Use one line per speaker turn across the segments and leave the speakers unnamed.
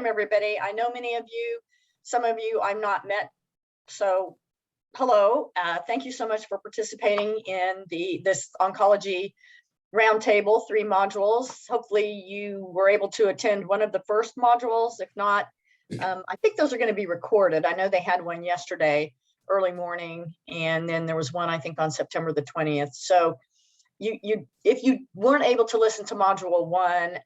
welcome everybody. I know many of you, some of you I've not met, so hello. Thank you so much for participating in this oncology roundtable, 3 modules. Hopefully you were able to attend one of the first modules. If not, I think those are going to be recorded. I know they had one yesterday, early morning, and then there was one, I think, on September the 20th. So if you weren't able to listen to module 1,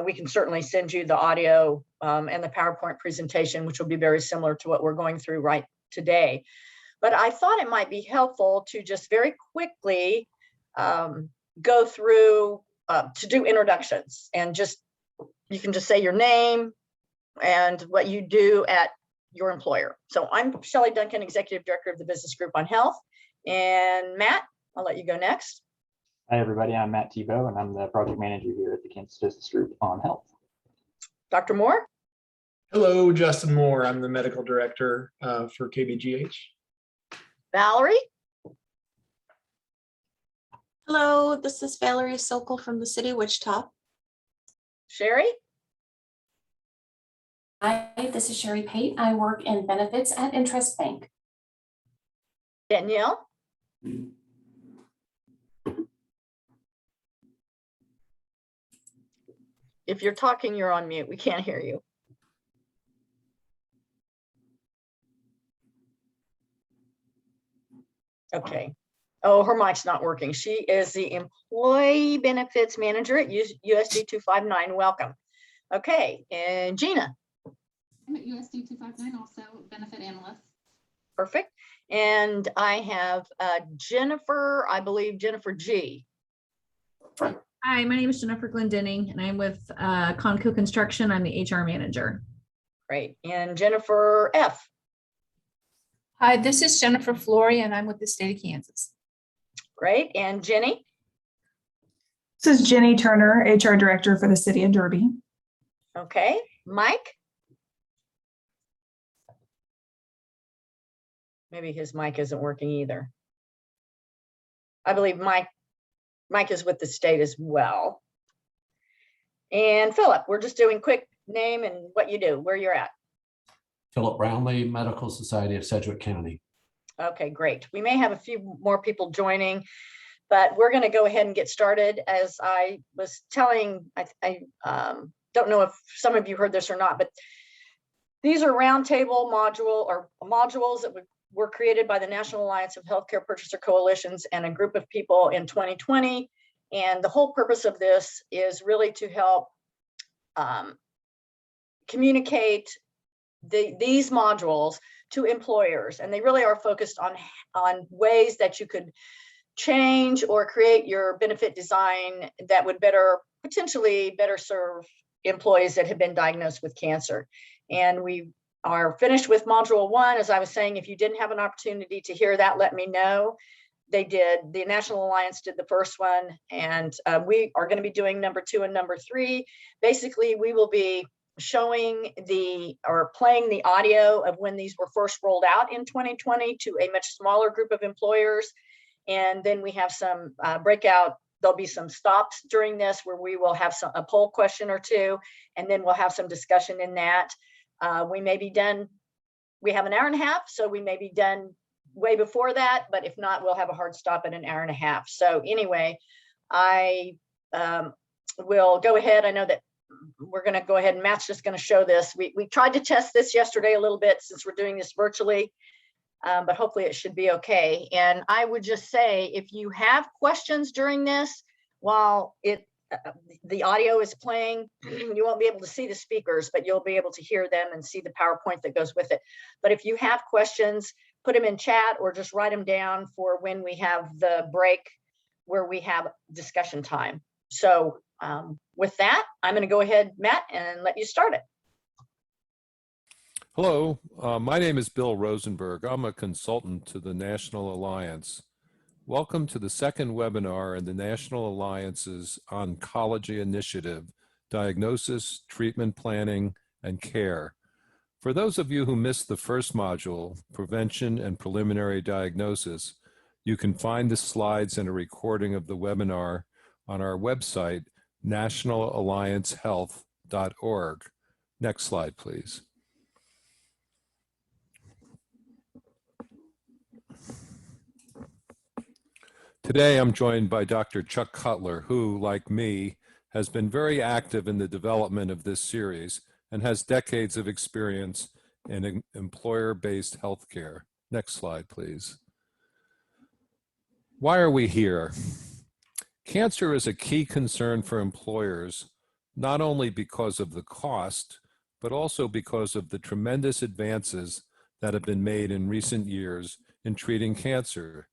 we can certainly send you the audio and the PowerPoint presentation, which will be very similar to what we're going through right today. But I thought it might be helpful to just very quickly go through to do introductions, and you can just say your name and what you do at your employer. So I'm Shelley Duncan, Executive Director of the Business Group on Health. And Matt, I'll let you go next.
Hi, everybody. I'm Matt Tebow, and I'm the project manager here at the Kansas Business Group on Health.
Dr. Moore.
Hello, Justin Moore. I'm the medical director for KBGH.
Valerie.
Hello, this is Valerie Sokol from the city of Wichita.
Sherry.
Hi, this is Sherry Pate. I work in benefits at Interest Bank.
Danielle. If you're talking, you're on mute. We can't hear you. Okay. Oh, her mic's not working. She is the Employee Benefits Manager at USD 259. Welcome. Okay, and Gina.
I'm at USD 259, also benefit analyst.
Perfect. And I have Jennifer, I believe Jennifer G.
Hi, my name is Jennifer Glendenning, and I'm with Conco Construction. I'm the HR manager.
Great. And Jennifer F.
Hi, this is Jennifer Flory, and I'm with the state of Kansas.
Great. And Jenny?
This is Jenny Turner, HR director for the city of Derby.
Okay. Mike? Maybe his mic isn't working either. I believe Mike is with the state as well. And Philip, we're just doing quick name and what you do, where you're at.
Philip Brownlee, Medical Society of Sedgwick County.
Okay, great. We may have a few more people joining, but we're going to go ahead and get started. As I was telling, I don't know if some of you heard this or not, but these are roundtable modules that were created by the National Alliance of Healthcare Purchaser Coalitions and a group of people in 2020. And the whole purpose of this is really to help communicate these modules to employers. And they really are focused on ways that you could change or create your benefit design that would potentially better serve employees that have been diagnosed with cancer. And we are finished with module 1. As I was saying, if you didn't have an opportunity to hear that, let me know. The National Alliance did the first one, and we are going to be doing number 2 and number 3. Basically, we will be showing playing the audio of when these were first rolled out in 2020 to a much smaller group of employers. And then we have some breakout. There'll be some stops during this where we will have a poll question or 2, and then we'll have some discussion in that. We may be done. We have an hour and a half, so we may be done way before that, but if not, we'll have a hard stop at an hour and a half. So anyway, I will go ahead. I know that we're going to go ahead and Matt's just going to show this. We tried to test this yesterday a little bit since we're doing this virtually, but hopefully it should be okay. And I would just say, if you have questions during this, while the audio is playing, you won't be able to see the speakers, but you'll be able to hear them and see the PowerPoint that goes with it. But if you have questions, put them in chat or just write them down for when we have the break where we have discussion time. So with that, I'm going to go ahead, Matt, and let you start it.
Hello, my name is Bill Rosenberg. I'm a consultant to the National Alliance. Welcome to the second webinar in the National Alliance's Oncology Initiative, Diagnosis, Treatment Planning, and Care. For those of you who missed the first module, Prevention and Preliminary Diagnosis, you can find the slides and a recording of the webinar on our website, nationalalliancehealth.org. Next slide, please. Today, I'm joined by Dr. Chuck Cutler, who, like me, has been very active in the development of this series and has decades of experience in employer-based healthcare. Next slide, please. Why are we here? Cancer is a key concern for employers, not only because of the cost, but also because of the tremendous advances that have been made in recent years in treating cancer.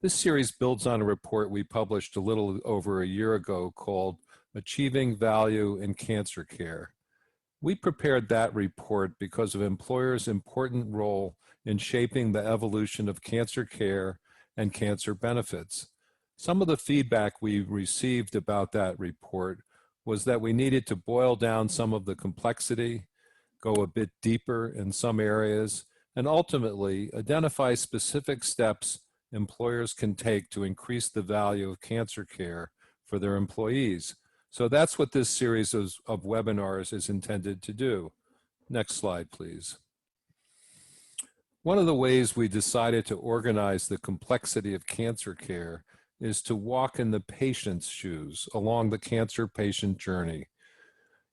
This series builds on a report we published a little over a year ago called Achieving Value in Cancer Care. We prepared that report because of employers' important role in shaping the evolution of cancer care and cancer benefits. Some of the feedback we received about that report was that we needed to boil down some of the complexity, go a bit deeper in some areas, and ultimately identify specific steps employers can take to increase the value of cancer care for their employees. So that's what this series of webinars is intended to do. Next slide, please. One of the ways we decided to organize the complexity of cancer care is to walk in the patient's shoes along the cancer patient journey.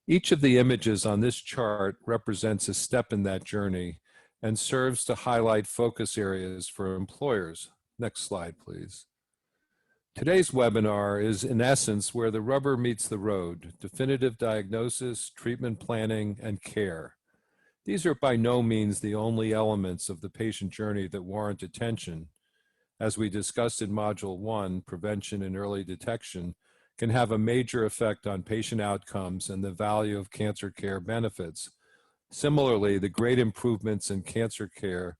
Each of the images on this chart represents a step in that journey and serves to highlight focus areas for employers. Next slide, please. Today's webinar is, in essence, where the rubber meets the road: definitive diagnosis, treatment planning, and care. These are by no means the only elements of the patient journey that warrant attention. As we discussed in Module 1, prevention and early detection can have a major effect on patient outcomes and the value of cancer care benefits. Similarly, the great improvements in cancer care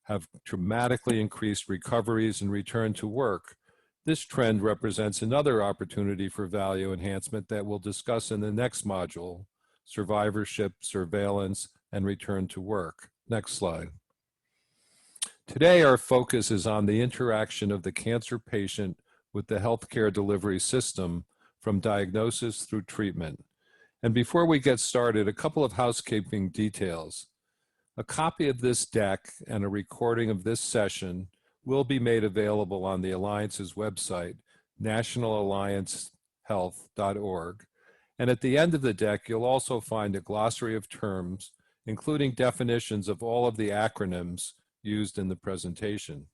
have dramatically increased recoveries and return to work. This trend represents another opportunity for value enhancement that we'll discuss in the next module: survivorship, surveillance, and return to work. Next slide. Today, our focus is on the interaction of the cancer patient with the healthcare delivery system from diagnosis through treatment. And before we get started, a couple of housekeeping details. A copy of this deck and a recording of this session will be made available on the Alliance's website, nationalalliancehealth.org. And at the end of the deck, you'll also find a glossary of terms, including definitions of all of the acronyms used in the presentation.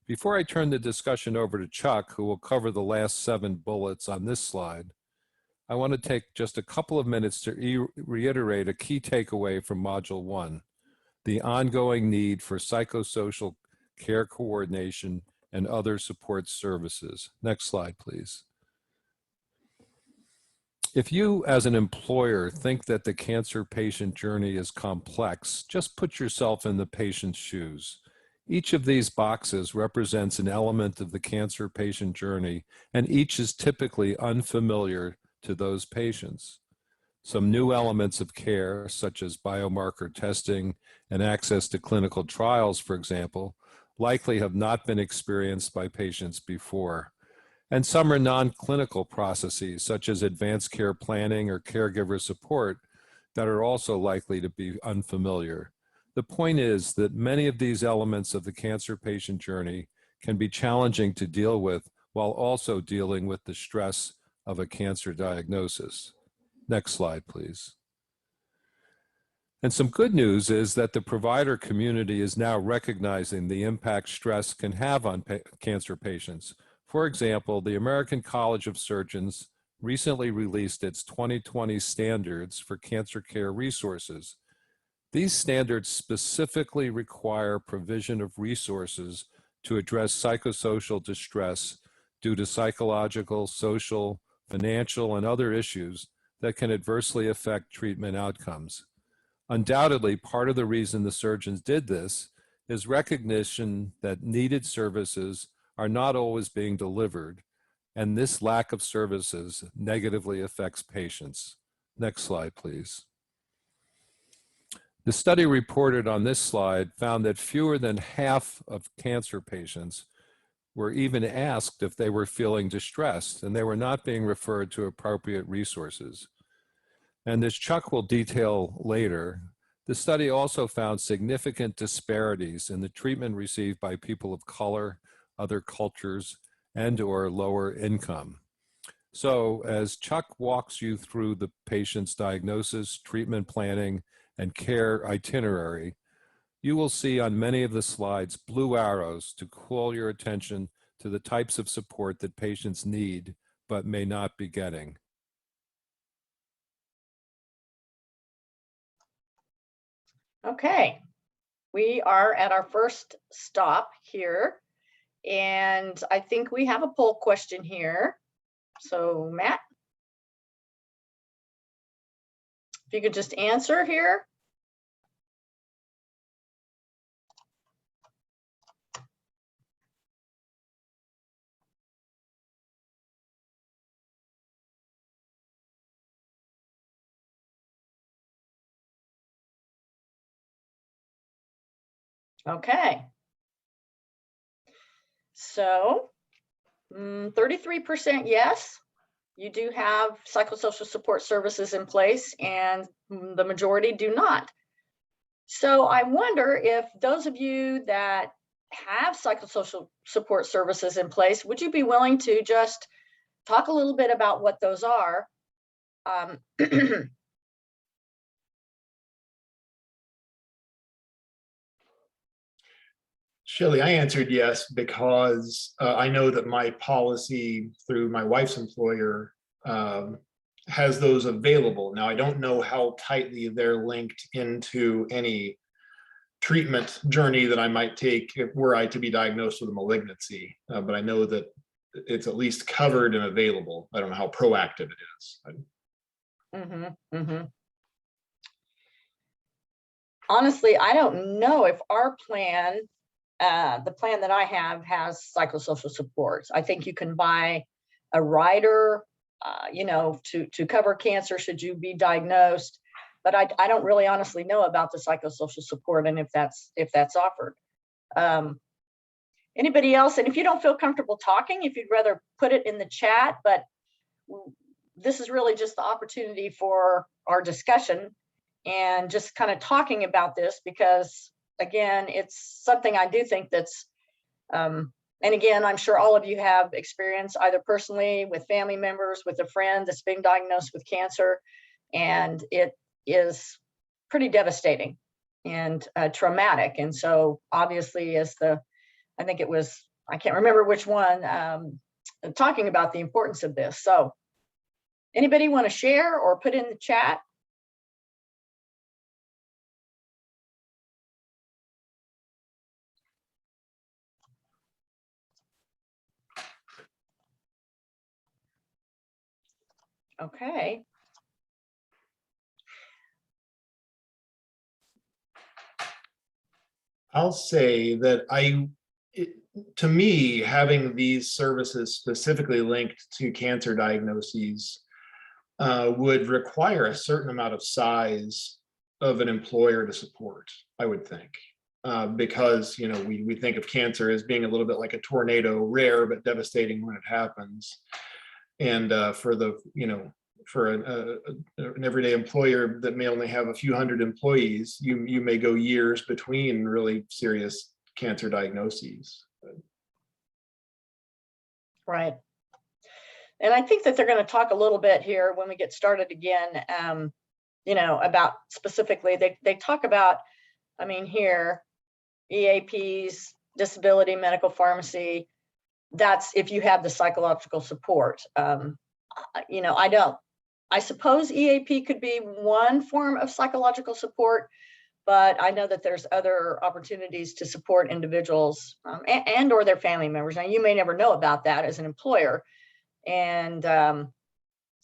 Before I turn the discussion over to Chuck, who will cover the last 7 bullets on this slide, I want to take just a couple of minutes to reiterate a key takeaway from Module 1, the ongoing need for psychosocial care coordination and other support services. Next slide, please. If you, as an employer, think that the cancer patient journey is complex, just put yourself in the patient's shoes. Each of these boxes represents an element of the cancer patient journey, and each is typically unfamiliar to those patients. Some new elements of care, such as biomarker testing and access to clinical trials, for example, likely have not been experienced by patients before. And some are non-clinical processes, such as advanced care planning or caregiver support, that are also likely to be unfamiliar. The point is that many of these elements of the cancer patient journey can be challenging to deal with while also dealing with the stress of a cancer diagnosis. Next slide, please. And some good news is that the provider community is now recognizing the impact stress can have on cancer patients. For example, the American College of Surgeons recently released its 2020 standards for cancer care resources. These standards specifically require provision of resources to address psychosocial distress due to psychological, social, financial, and other issues that can adversely affect treatment outcomes. Undoubtedly, part of the reason the surgeons did this is recognition that needed services are not always being delivered, and this lack of services negatively affects patients. Next slide, please. The study reported on this slide found that fewer than half of cancer patients were even asked if they were feeling distressed, and they were not being referred to appropriate resources. And as Chuck will detail later, the study also found significant disparities in the treatment received by people of color, other cultures, and/or lower income. So as Chuck walks you through the patient's diagnosis, treatment planning, and care itinerary, you will see on many of the slides blue arrows to call your attention to the types of support that patients need but may not be getting.
Okay, we are at our first stop here, and I think we have a poll question here. So Matt, if you could just answer here. Okay. So 33% yes, you do have psychosocial support services in place, and the majority do not. So I wonder if those of you that have psychosocial support services in place, would you be willing to just talk a little bit about what those are?
Shelley, I answered yes because I know that my policy through my wife's employer has those available. Now, I don't know how tightly they're linked into any treatment journey that I might take if were I to be diagnosed with a malignancy, but I know that it's at least covered and available. I don't know how proactive it is.
Honestly, I don't know if our plan, the plan that I have, has psychosocial supports. I think you can buy a rider, you know, to cover cancer should you be diagnosed, but I don't really honestly know about the psychosocial support and if that's offered. Anybody else? And if you don't feel comfortable talking, if you'd rather put it in the chat, but this is really just the opportunity for our discussion and just kind of talking about this, because again, it's something I do think that's, and again, I'm sure all of you have experience either personally with family members, with a friend that's been diagnosed with cancer, and it is pretty devastating and traumatic. And so obviously, as I think it was, I can't remember which one, talking about the importance of this. So anybody want to share or put in the chat? Okay.
I'll say that to me, having these services specifically linked to cancer diagnoses would require a certain amount of size of an employer to support, I would think. Because, you know, we think of cancer as being a little bit like a tornado, rare but devastating when it happens. And for the, you know, for an everyday employer that may only have a few hundred employees, you may go years between really serious cancer diagnoses.
Right. And I think that they're going to talk a little bit here when we get started again, you know, about specifically, they talk about, I mean, here, EAPs, disability, medical pharmacy, that's if you have the psychological support. You know, I suppose EAP could be one form of psychological support, but I know that there's other opportunities to support individuals and or their family members. Now, you may never know about that as an employer, and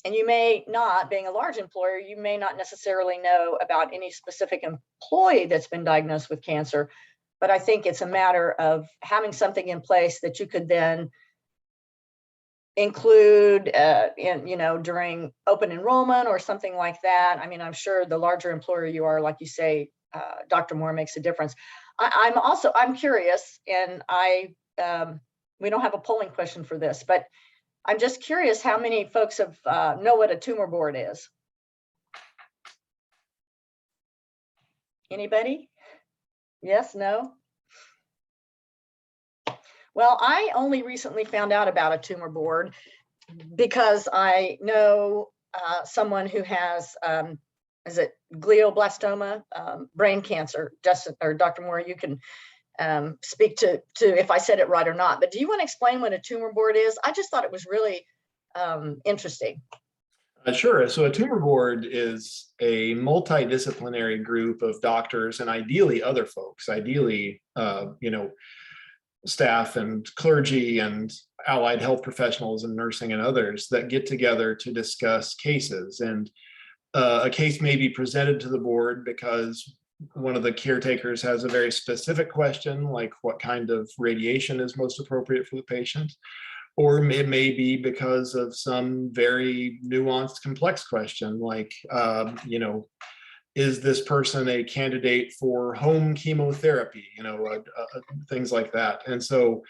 you may not, being a large employer, you may not necessarily know about any specific employee that's been diagnosed with cancer, but I think it's a matter of having something in place that you could then include in, you know, during open enrollment or something like that. I mean, I'm sure the larger employer you are, like you say, Dr. Moore, makes a difference. I'm curious, and we don't have a polling question for this, but I'm just curious how many folks have know what a tumor board is. Anybody? Yes, no? Well, I only recently found out about a tumor board because I know someone who has, is it glioblastoma, brain cancer? Justin or Dr. Moore, you can speak to if I said it right or not. But do you want to explain what a tumor board is? I just thought it was really interesting.
Sure. So a tumor board is a multidisciplinary group of doctors and ideally other folks, ideally, staff and clergy and allied health professionals and nursing and others that get together to discuss cases. And a case may be presented to the board because one of the caretakers has a very specific question, like what kind of radiation is most appropriate for the patient. Or it may be because of some very nuanced, complex question, like, is this person a candidate for home chemotherapy? Things like that. And so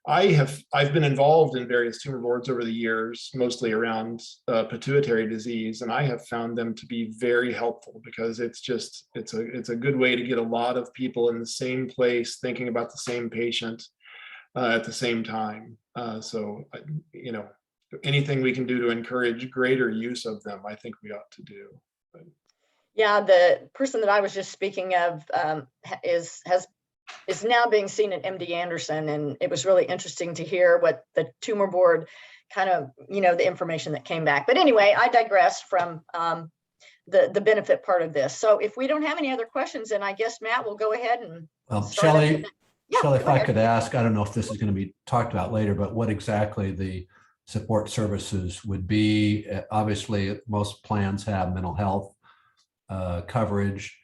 I've been involved in various tumor boards over the years, mostly around pituitary disease, and I have found them to be very helpful because it's a good way to get a lot of people in the same place, thinking about the same patient at the same time. So anything we can do to encourage greater use of them, I think we ought to do.
Yeah, the person that I was just speaking of is now being seen at MD Anderson, and it was really interesting to hear what the tumor board kind of, the information that came back. But anyway, I digress from the benefit part of this. So if we don't have any other questions, then I guess Matt will go ahead and
Shelley,
Yeah,
if I could ask, I don't know if this is going to be talked about later, but what exactly the support services would be. Obviously, most plans have mental health coverage.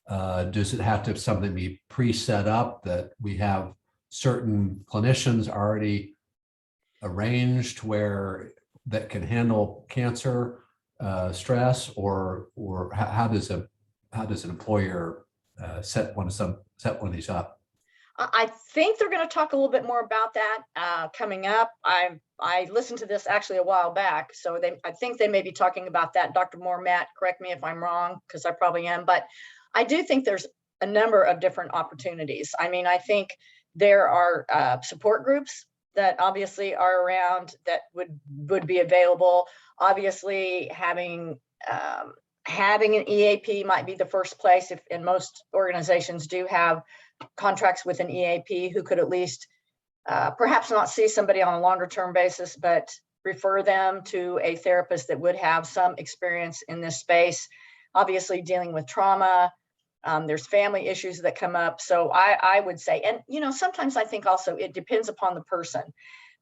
Does it have to something be pre-set up that we have certain clinicians already arranged where that can handle cancer stress, or how does an employer set one of these up?
I think they're going to talk a little bit more about that coming up. I listened to this actually a while back, so I think they may be talking about that. Dr. Moore, Matt, correct me if I'm wrong, because I probably am, but I do think there's a number of different opportunities. I mean, I think there are support groups that obviously are around that would be available. Obviously, having an EAP might be the first place, and most organizations do have contracts with an EAP who could at least perhaps not see somebody on a longer term basis, but refer them to a therapist that would have some experience in this space. Obviously, dealing with trauma, there's family issues that come up. So I would say, and sometimes I think also it depends upon the person.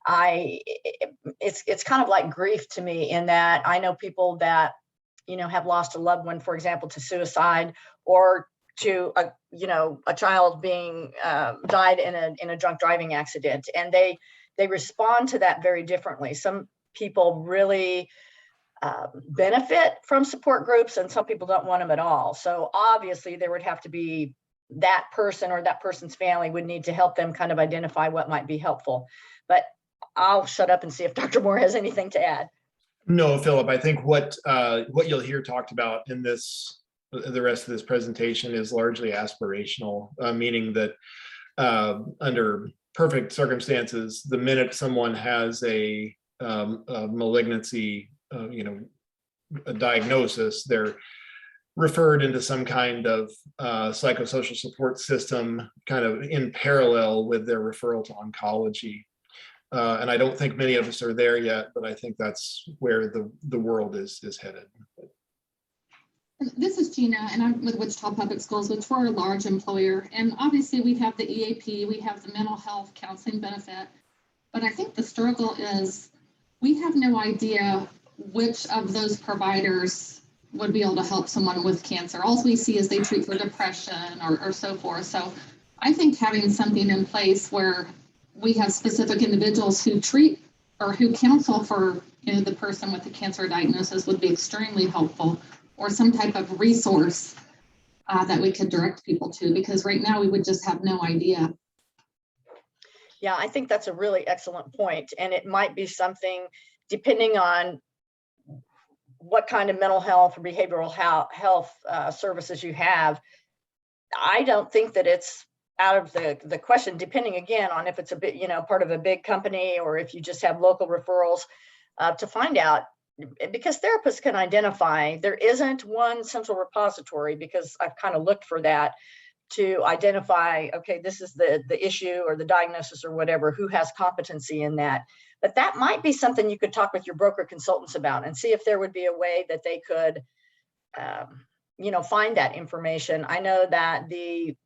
It's kind of like grief to me, in that I know people that have lost a loved one, for example, to suicide, or to a child being died in a drunk driving accident, and they respond to that very differently. Some people really benefit from support groups, and some people don't want them at all. So obviously there would have to be that person or that person's family would need to help them kind of identify what might be helpful. But I'll shut up and see if Dr. Moore has anything to add.
No, Philip, I think what you'll hear talked about in the rest of this presentation is largely aspirational, meaning that under perfect circumstances, the minute someone has a malignancy, a diagnosis, they're referred into some kind of psychosocial support system, kind of in parallel with their referral to oncology. And I don't think many of us are there yet, but I think that's where the world is headed.
This is Gina, and I'm with Wichita Public Schools, which we're a large employer. And obviously we have the EAP, we have the mental health counseling benefit. But I think the struggle is we have no idea which of those providers would be able to help someone with cancer. All we see is they treat for depression or so forth. So I think having something in place where we have specific individuals who treat or who counsel for the person with the cancer diagnosis would be extremely helpful, or some type of resource that we could direct people to, because right now we would just have no idea.
Yeah, I think that's a really excellent point. And it might be something, depending on what kind of mental health or behavioral health services you have, I don't think that it's out of the question, depending again on if it's a bit, part of a big company or if you just have local referrals, to find out, because therapists can identify. There isn't one central repository, because I've kind of looked for that to identify, okay, this is the issue or the diagnosis or whatever, who has competency in that. But that might be something you could talk with your broker consultants about and see if there would be a way that they could find that information. I know that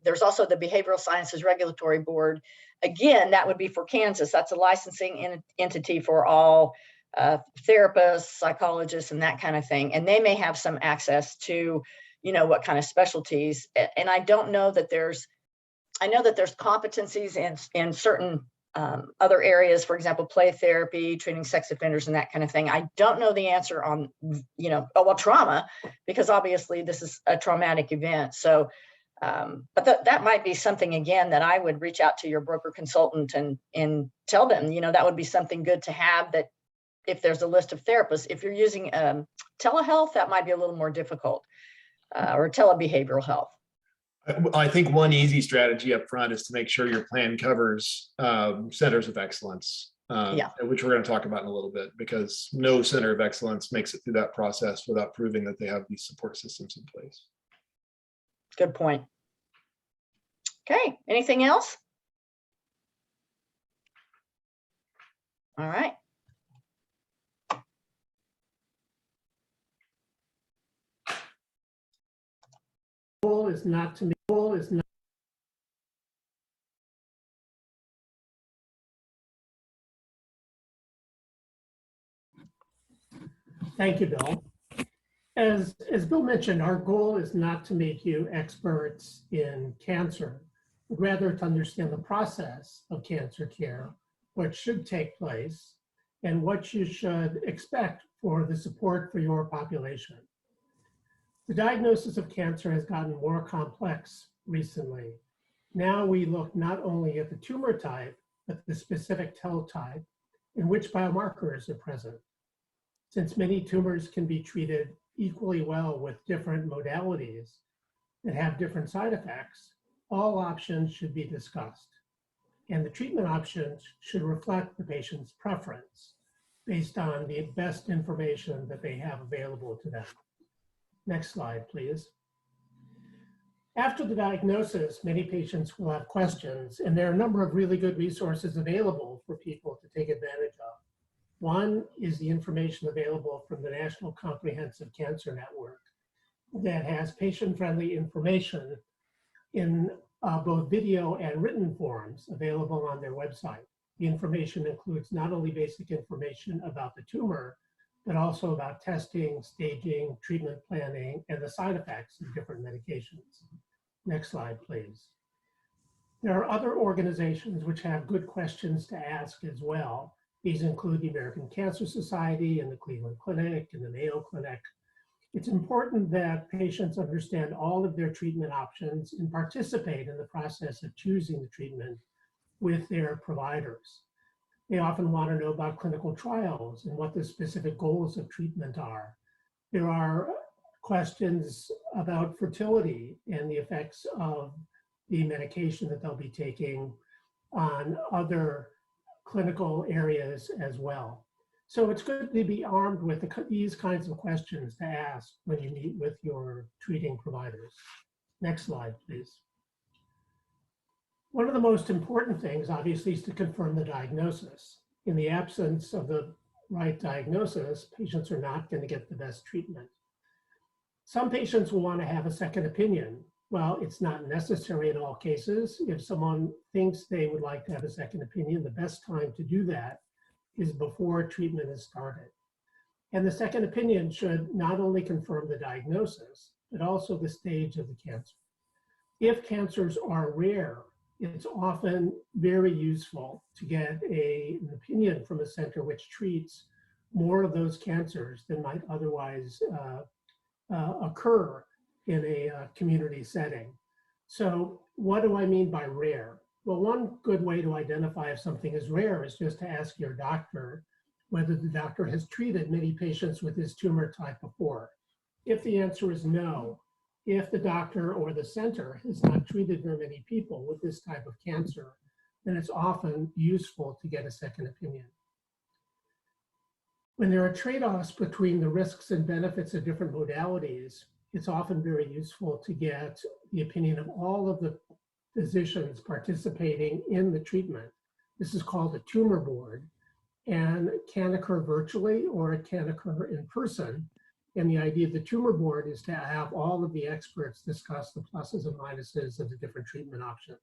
there's also the Behavioral Sciences Regulatory Board. Again, that would be for Kansas. That's a licensing entity for all therapists, psychologists, and that kind of thing. And they may have some access to, what kind of specialties. And I don't know that I know that there's competencies in certain other areas, for example, play therapy, treating sex offenders, and that kind of thing. I don't know the answer on, trauma, because obviously this is a traumatic event. So, but that might be something, again, that I would reach out to your broker consultant and tell them, that would be something good to have, that if there's a list of therapists. If you're using telehealth, that might be a little more difficult, or telebehavioral health.
I think one easy strategy up front is to make sure your plan covers centers of excellence, which we're going to talk about in a little bit, because no center of excellence makes it through that process without proving that they have these support systems in place.
Good point. Okay, anything else? All right.
Goal is not to me. Goal is not. Thank you, Bill. As Bill mentioned, our goal is not to make you experts in cancer, but rather to understand the process of cancer care, what should take place, and what you should expect for the support for your population. The diagnosis of cancer has gotten more complex recently. Now we look not only at the tumor type, but the specific cell type in which biomarkers are present. Since many tumors can be treated equally well with different modalities that have different side effects, all options should be discussed. And the treatment options should reflect the patient's preference based on the best information that they have available to them. Next slide, please. After the diagnosis, many patients will have questions, and there are a number of really good resources available for people to take advantage of. One is the information available from the National Comprehensive Cancer Network that has patient-friendly information in both video and written forms available on their website. The information includes not only basic information about the tumor, but also about testing, staging, treatment planning, and the side effects of different medications. Next slide, please. There are other organizations which have good questions to ask as well. These include the American Cancer Society and the Cleveland Clinic and the Mayo Clinic. It's important that patients understand all of their treatment options and participate in the process of choosing the treatment with their providers. They often want to know about clinical trials and what the specific goals of treatment are. There are questions about fertility and the effects of the medication that they'll be taking on other clinical areas as well. So it's good to be armed with these kinds of questions to ask when you meet with your treating providers. Next slide, please. One of the most important things, obviously, is to confirm the diagnosis. In the absence of the right diagnosis, patients are not going to get the best treatment. Some patients will want to have a second opinion. Well, it's not necessary in all cases. If someone thinks they would like to have a second opinion, the best time to do that is before treatment is started. And the second opinion should not only confirm the diagnosis, but also the stage of the cancer. If cancers are rare, it's often very useful to get an opinion from a center which treats more of those cancers than might otherwise occur in a community setting. So what do I mean by rare? Well, one good way to identify if something is rare is just to ask your doctor whether the doctor has treated many patients with this tumor type before. If the answer is no, if the doctor or the center has not treated very many people with this type of cancer, then it's often useful to get a second opinion. When there are trade-offs between the risks and benefits of different modalities, it's often very useful to get the opinion of all of the physicians participating in the treatment. This is called a tumor board, and it can occur virtually or it can occur in person. And the idea of the tumor board is to have all of the experts discuss the pluses and minuses of the different treatment options.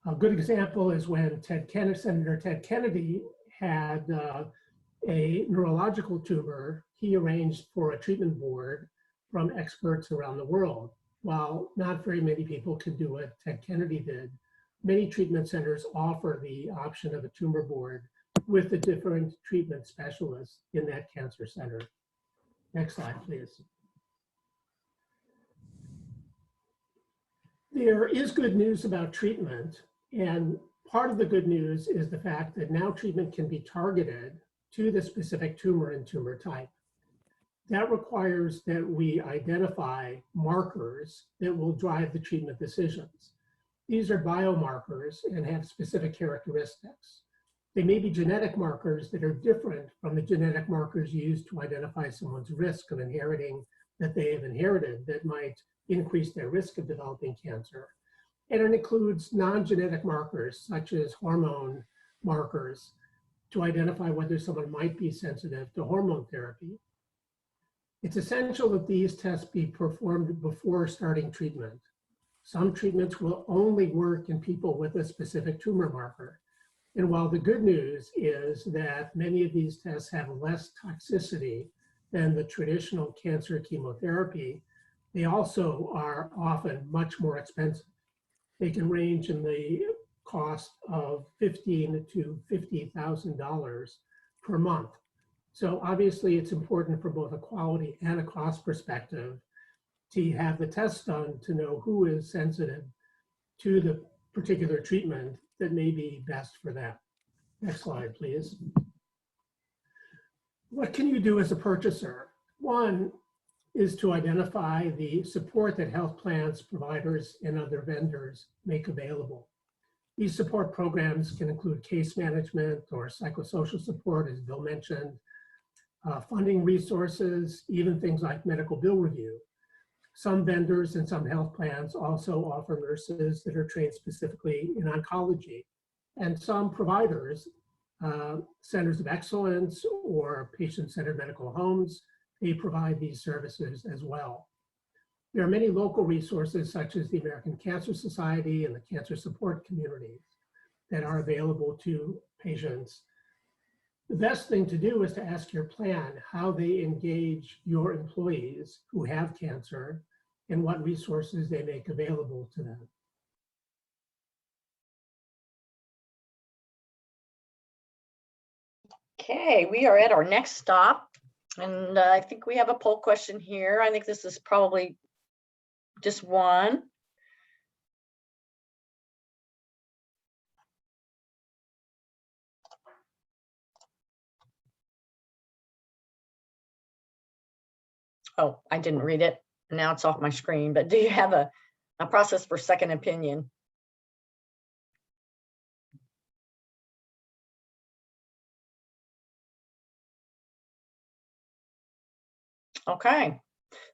A good example is when Senator Ted Kennedy had a neurological tumor. He arranged for a treatment board from experts around the world. While not very many people can do what Ted Kennedy did, many treatment centers offer the option of a tumor board with the different treatment specialists in that cancer center. Next slide, please. There is good news about treatment, and part of the good news is the fact that now treatment can be targeted to the specific tumor and tumor type. That requires that we identify markers that will drive the treatment decisions. These are biomarkers and have specific characteristics. They may be genetic markers that are different from the genetic markers used to identify someone's risk of inheriting that they have inherited that might increase their risk of developing cancer. And it includes non-genetic markers such as hormone markers to identify whether someone might be sensitive to hormone therapy. It's essential that these tests be performed before starting treatment. Some treatments will only work in people with a specific tumor marker. And while the good news is that many of these tests have less toxicity than the traditional cancer chemotherapy, they also are often much more expensive. They can range in the cost of $15,000 to $50,000 per month. So obviously it's important for both a quality and a cost perspective to have the test done to know who is sensitive to the particular treatment that may be best for them. Next slide, please. What can you do as a purchaser? One is to identify the support that health plans, providers, and other vendors make available. These support programs can include case management or psychosocial support, as Bill mentioned, funding resources, even things like medical bill review. Some vendors and some health plans also offer nurses that are trained specifically in oncology. And some providers, centers of excellence or patient-centered medical homes, they provide these services as well. There are many local resources such as the American Cancer Society and the cancer support communities that are available to patients. The best thing to do is to ask your plan how they engage your employees who have cancer and what resources they make available to them.
Okay, we are at our next stop. And I think we have a poll question here. I think this is probably just one. Oh, I didn't read it. Now it's off my screen, but do you have a process for second opinion? Okay,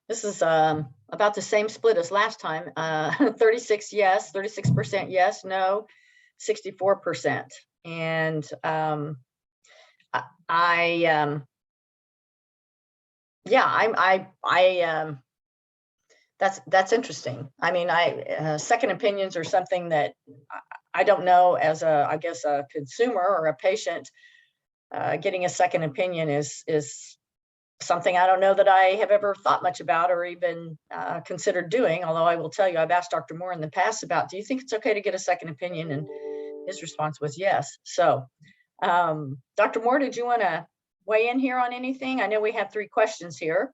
this is about the same split as last time. 36 yes, 36% yes, no, 64%. And that's interesting. I mean, second opinions are something that I don't know as I guess a consumer or a patient. Getting a second opinion is something I don't know that I have ever thought much about or even considered doing, although I will tell you, I've asked Dr. Moore in the past about, do you think it's okay to get a second opinion? And his response was yes. So Dr. Moore, did you want to weigh in here on anything? I know we have 3 questions here.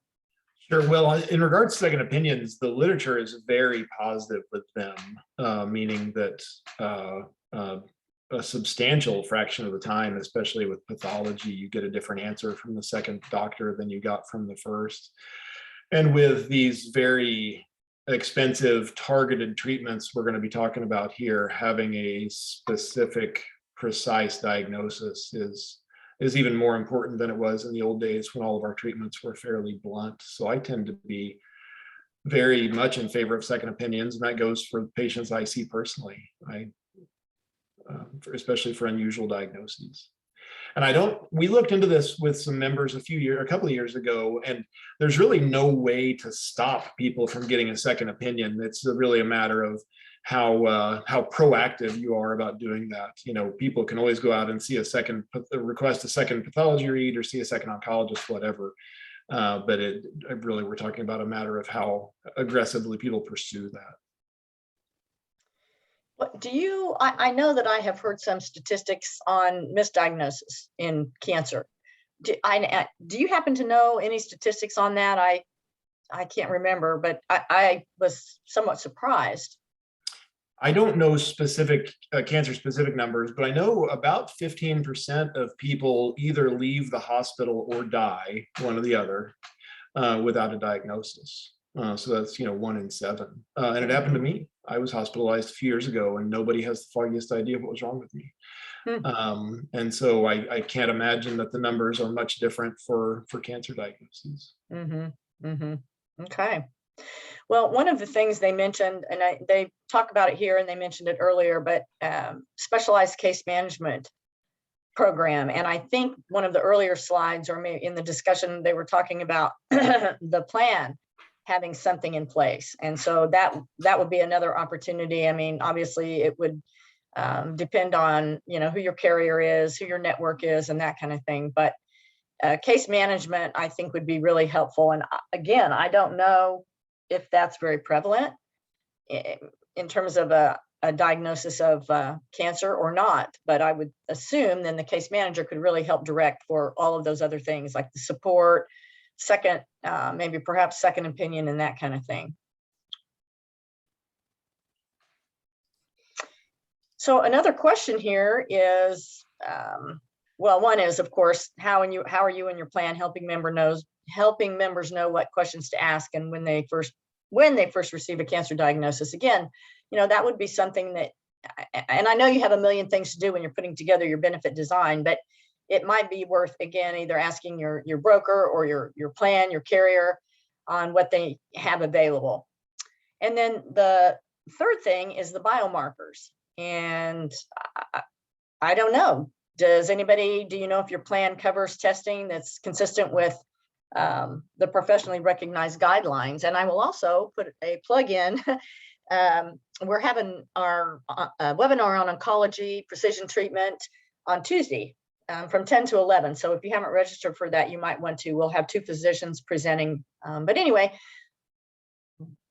Sure. Well, in regards to second opinions, the literature is very positive with them, meaning that a substantial fraction of the time, especially with pathology, you get a different answer from the second doctor than you got from the first. And with these very expensive targeted treatments we're going to be talking about here, having a specific, precise diagnosis is even more important than it was in the old days when all of our treatments were fairly blunt. So I tend to be very much in favor of second opinions, and that goes for patients I see personally. Especially for unusual diagnoses. And we looked into this with some members a couple of years ago, and there's really no way to stop people from getting a second opinion. It's really a matter of how proactive you are about doing that. You know, people can always go out and see request a second pathology read or see a second oncologist, whatever. But really, we're talking about a matter of how aggressively people pursue that.
What do you, I know that I have heard some statistics on misdiagnosis in cancer. Do you happen to know any statistics on that? I can't remember, but I was somewhat surprised.
I don't know specific cancer specific numbers, but I know about 15% of people either leave the hospital or die, one or the other, without a diagnosis. So that's, 1 in 7. And it happened to me. I was hospitalized a few years ago and nobody has the foggiest idea what was wrong with me. And so I can't imagine that the numbers are much different for cancer diagnoses.
Okay. Well, one of the things they mentioned, and they talk about it here and they mentioned it earlier, but specialized case management program. And I think one of the earlier slides, or maybe in the discussion, they were talking about the plan having something in place. And so that would be another opportunity. I mean, obviously it would depend on, who your carrier is, who your network is, and that kind of thing. But case management, I think, would be really helpful. And again, I don't know if that's very prevalent in terms of a diagnosis of cancer or not, but I would assume then the case manager could really help direct for all of those other things, like the support, maybe perhaps second opinion and that kind of thing. So another question here is, well, one is, of course, how are you and your plan helping members know what questions to ask and when they first receive a cancer diagnosis? Again, that would be something that, and I know you have a million things to do when you're putting together your benefit design, but it might be worth, again, either asking your broker or your plan, your carrier, on what they have available. And then the third thing is the biomarkers. And I don't know, do you know if your plan covers testing that's consistent with the professionally recognized guidelines? And I will also put a plug in. We're having our webinar on oncology precision treatment on Tuesday from 10 to 11. So if you haven't registered for that, you might want to. We'll have 2 physicians presenting. But anyway,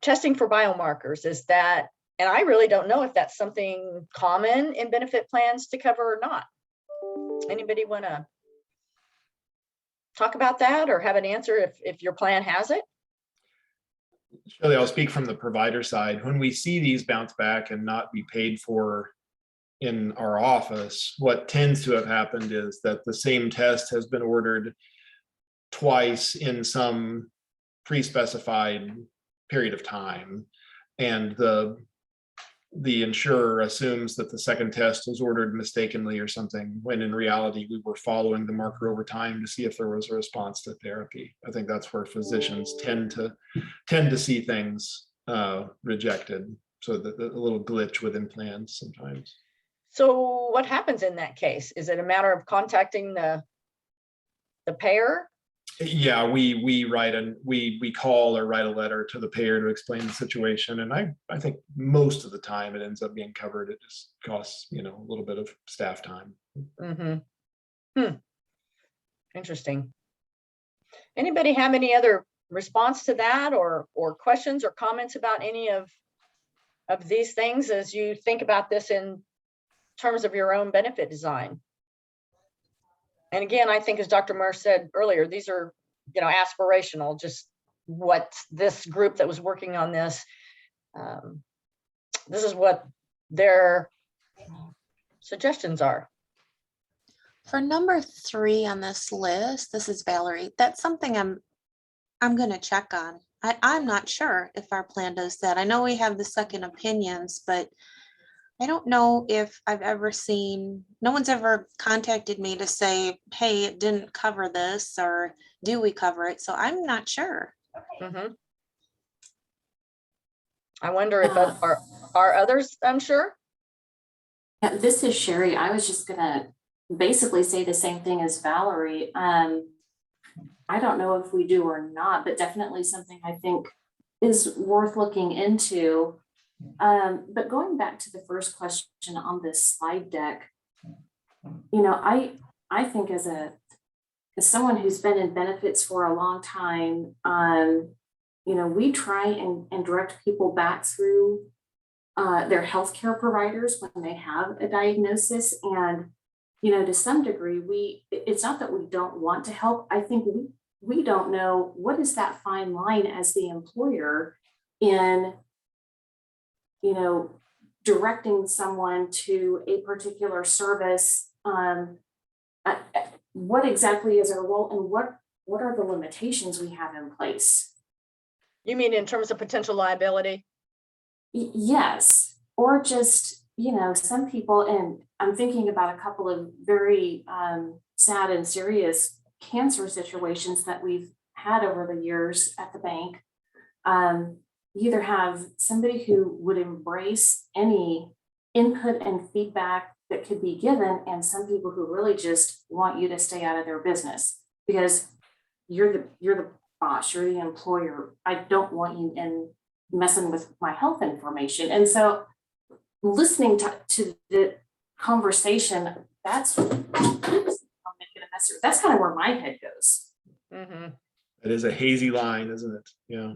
testing for biomarkers is that, and I really don't know if that's something common in benefit plans to cover or not. Anybody want to talk about that or have an answer if your plan has it?
Shirley, I'll speak from the provider side. When we see these bounce back and not be paid for in our office, what tends to have happened is that the same test has been ordered twice in some pre-specified period of time, and the insurer assumes that the second test was ordered mistakenly or something, when in reality we were following the marker over time to see if there was a response to therapy. I think that's where physicians tend to see things rejected. So the little glitch within plans sometimes.
So what happens in that case? Is it a matter of contacting the payer?
Yeah, we call or write a letter to the payer to explain the situation, and I think most of the time it ends up being covered. It just costs a little bit of staff time.
Interesting. Anybody have any other response to that, or questions or comments about any of these things as you think about this in terms of your own benefit design? And again, I think, as Dr. Moore said earlier, these are, aspirational, just what this group that was working on this, this is what their suggestions are.
For number 3 on this list, this is Valerie. That's something I'm I'm gonna check on. I'm not sure if our plan does that. I know we have the second opinions, but I don't know if I've ever seen, no one's ever contacted me to say, hey, it didn't cover this, or do we cover it? So I'm not sure.
Mhm. I wonder if are others unsure?
Yeah, this is Sherry. I was just gonna basically say the same thing as Valerie. I don't know if we do or not, but definitely something I think is worth looking into. But going back to the first question on this slide deck, you know, I think as someone who's been in benefits for a long time, you know, we try and direct people back through their healthcare providers when they have a diagnosis. And, you know, to some degree, it's not that we don't want to help. I think we don't know what is that fine line as the employer in, you know, directing someone to a particular service. What exactly is our role, and what are the limitations we have in place?
You mean in terms of potential liability?
Yes, or just, you know, some people, and I'm thinking about a couple of very sad and serious cancer situations that we've had over the years at the bank. You either have somebody who would embrace any input and feedback that could be given, and some people who really just want you to stay out of their business because you're the boss, you're the employer. I don't want you in messing with my health information. And so listening to the conversation, that's kind of where my head goes.
Mm-hmm.
It is a hazy line, isn't it? Yeah.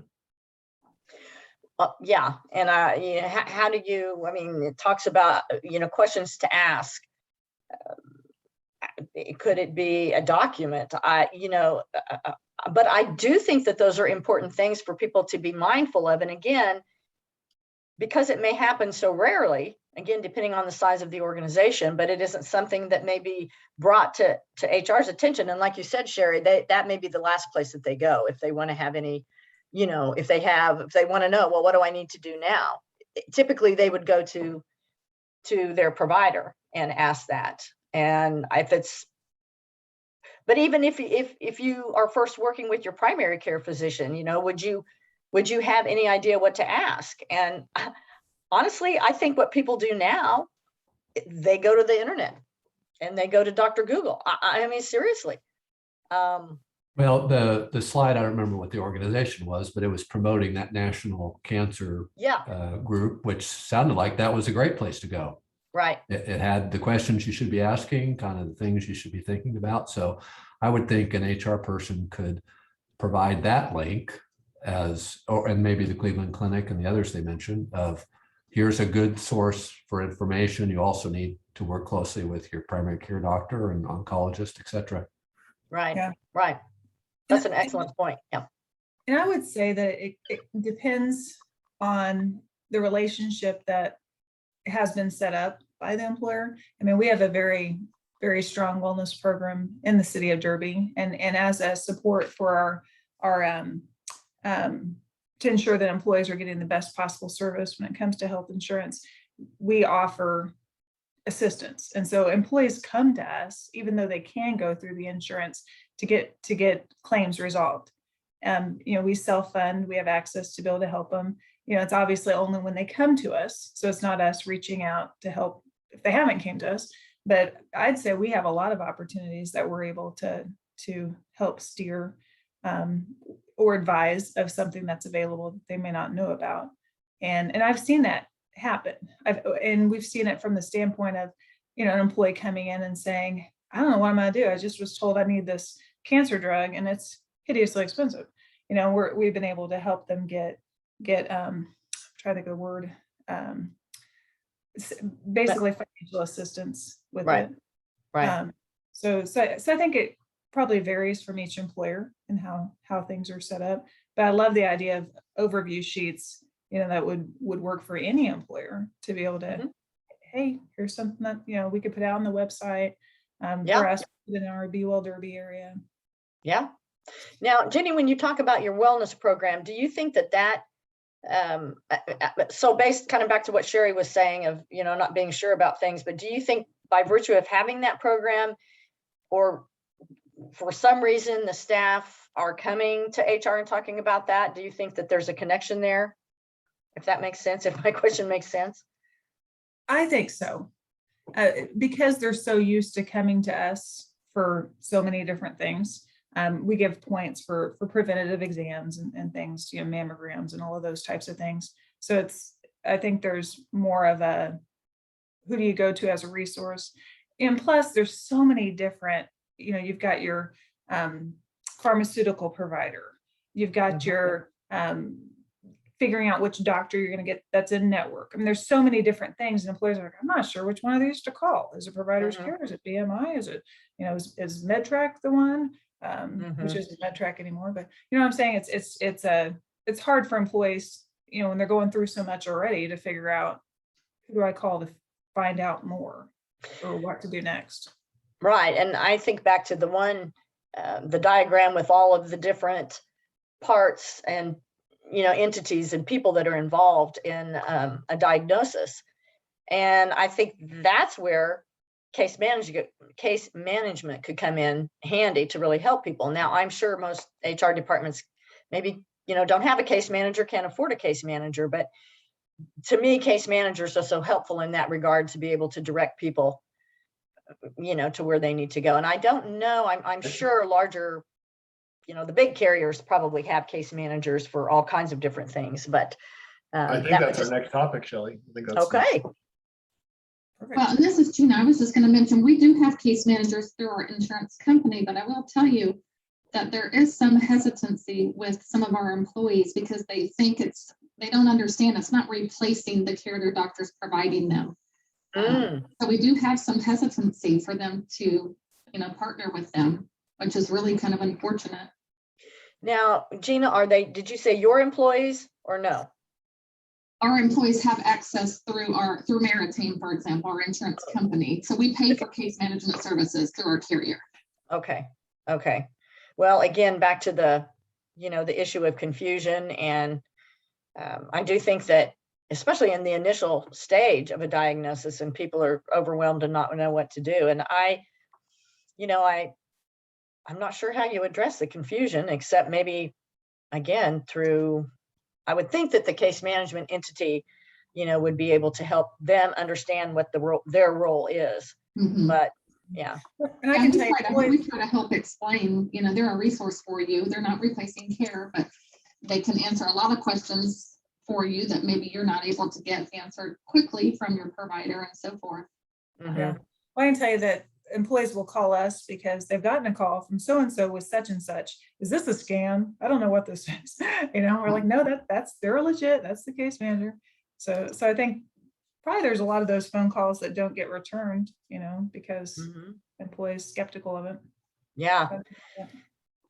Yeah, and you know, how do you? I mean, it talks about, you know, questions to ask. Could it be a document? You know, but I do think that those are important things for people to be mindful of. And again, because it may happen so rarely, again, depending on the size of the organization, but it isn't something that may be brought to HR's attention. And like you said, Sherry, that may be the last place that they go if they want to have any, you know, if they want to know, well, what do I need to do now? Typically, they would go to their provider and ask that. And but even if you are first working with your primary care physician, you know, would you have any idea what to ask? And honestly, I think what people do now, they go to the internet and they go to Dr. Google. I mean, seriously.
Well, the slide, I don't remember what the organization was, but it was promoting that national cancer group, which sounded like that was a great place to go.
Right.
It had the questions you should be asking, kind of the things you should be thinking about. So I would think an HR person could provide that link and maybe the Cleveland Clinic and the others they mentioned of here's a good source for information. You also need to work closely with your primary care doctor and oncologist, et cetera.
Right.
Yeah.
Right. That's an excellent point. Yeah.
And I would say that it depends on the relationship that has been set up by the employer. I mean, we have a very, very strong wellness program in the city of Derby, and as a support for our to ensure that employees are getting the best possible service when it comes to health insurance, we offer assistance. And so employees come to us, even though they can go through the insurance to get claims resolved. You know, we self-fund, we have access to be able to help them. You know, it's obviously only when they come to us. So it's not us reaching out to help if they haven't came to us. But I'd say we have a lot of opportunities that we're able to help steer or advise of something that's available that they may not know about. And I've seen that happen. And we've seen it from the standpoint of, you know, an employee coming in and saying, I don't know what I'm going to do. I just was told I need this cancer drug and it's hideously expensive. You know, we've been able to help them get try to think of the word, basically financial assistance with it.
Right.
So I think it probably varies from each employer and how things are set up. But I love the idea of overview sheets, you know, that would work for any employer to be able to, hey, here's something that, you know, we could put out on the website for us in our Be Well Derby area.
Yeah, Now, Jenny, when you talk about your wellness program, do you think that so based kind of back to what Sherry was saying of, not being sure about things, but do you think by virtue of having that program, or for some reason the staff are coming to HR and talking about that, do you think that there's a connection there? If that makes sense, if my question makes sense?
I think so. Because they're so used to coming to us for so many different things. We give points for preventative exams and things, mammograms and all of those types of things. So I think there's more of a, who do you go to as a resource? And plus there's so many different, you've got your pharmaceutical provider, you've got your figuring out which doctor you're going to get that's in network. I mean, there's so many different things, and employers are like, I'm not sure which one of these to call. Is it Providers Care? Is it BMI? Is it, is MedTrack the one? Which isn't MedTrack anymore, but what I'm saying? It's hard for employees, when they're going through so much already, to figure out who do I call to find out more or what to do next.
Right. And I think back to the one, the diagram with all of the different parts and entities and people that are involved in a diagnosis. And I think that's where case management could come in handy to really help people. Now, I'm sure most HR departments maybe, don't have a case manager, can't afford a case manager, but to me, case managers are so helpful in that regard to be able to direct people, to where they need to go. And I don't know, I'm sure larger, the big carriers probably have case managers for all kinds of different things, but
I think that's our next topic, Shelley. I think that's
okay.
Well, and this is Gina. I was just going to mention, we do have case managers through our insurance company, but I will tell you that there is some hesitancy with some of our employees because they think they don't understand it's not replacing the care their doctor's providing them. So we do have some hesitancy for them to, partner with them, which is really kind of unfortunate.
Now, Gina, did you say your employees or no?
Our employees have access through Maritime, for example, our insurance company. So we pay for case management services through our carrier.
Okay. Well, again, back to the, the issue of confusion. And I do think that, especially in the initial stage of a diagnosis and people are overwhelmed and not know what to do. And I'm not sure how you address the confusion, except maybe, again, I would think that the case management entity, would be able to help them understand what their role is. But yeah.
And I can tell you, we try to help explain, they're a resource for you. They're not replacing care, but they can answer a lot of questions for you that maybe you're not able to get answered quickly from your provider and so forth.
Yeah. Well, I can tell you that employees will call us because they've gotten a call from so-and-so with such and such. Is this a scam? I don't know what this is. We're like, no, they're legit. That's the case manager. So I think probably there's a lot of those phone calls that don't get returned, because employees skeptical of it.
Yeah.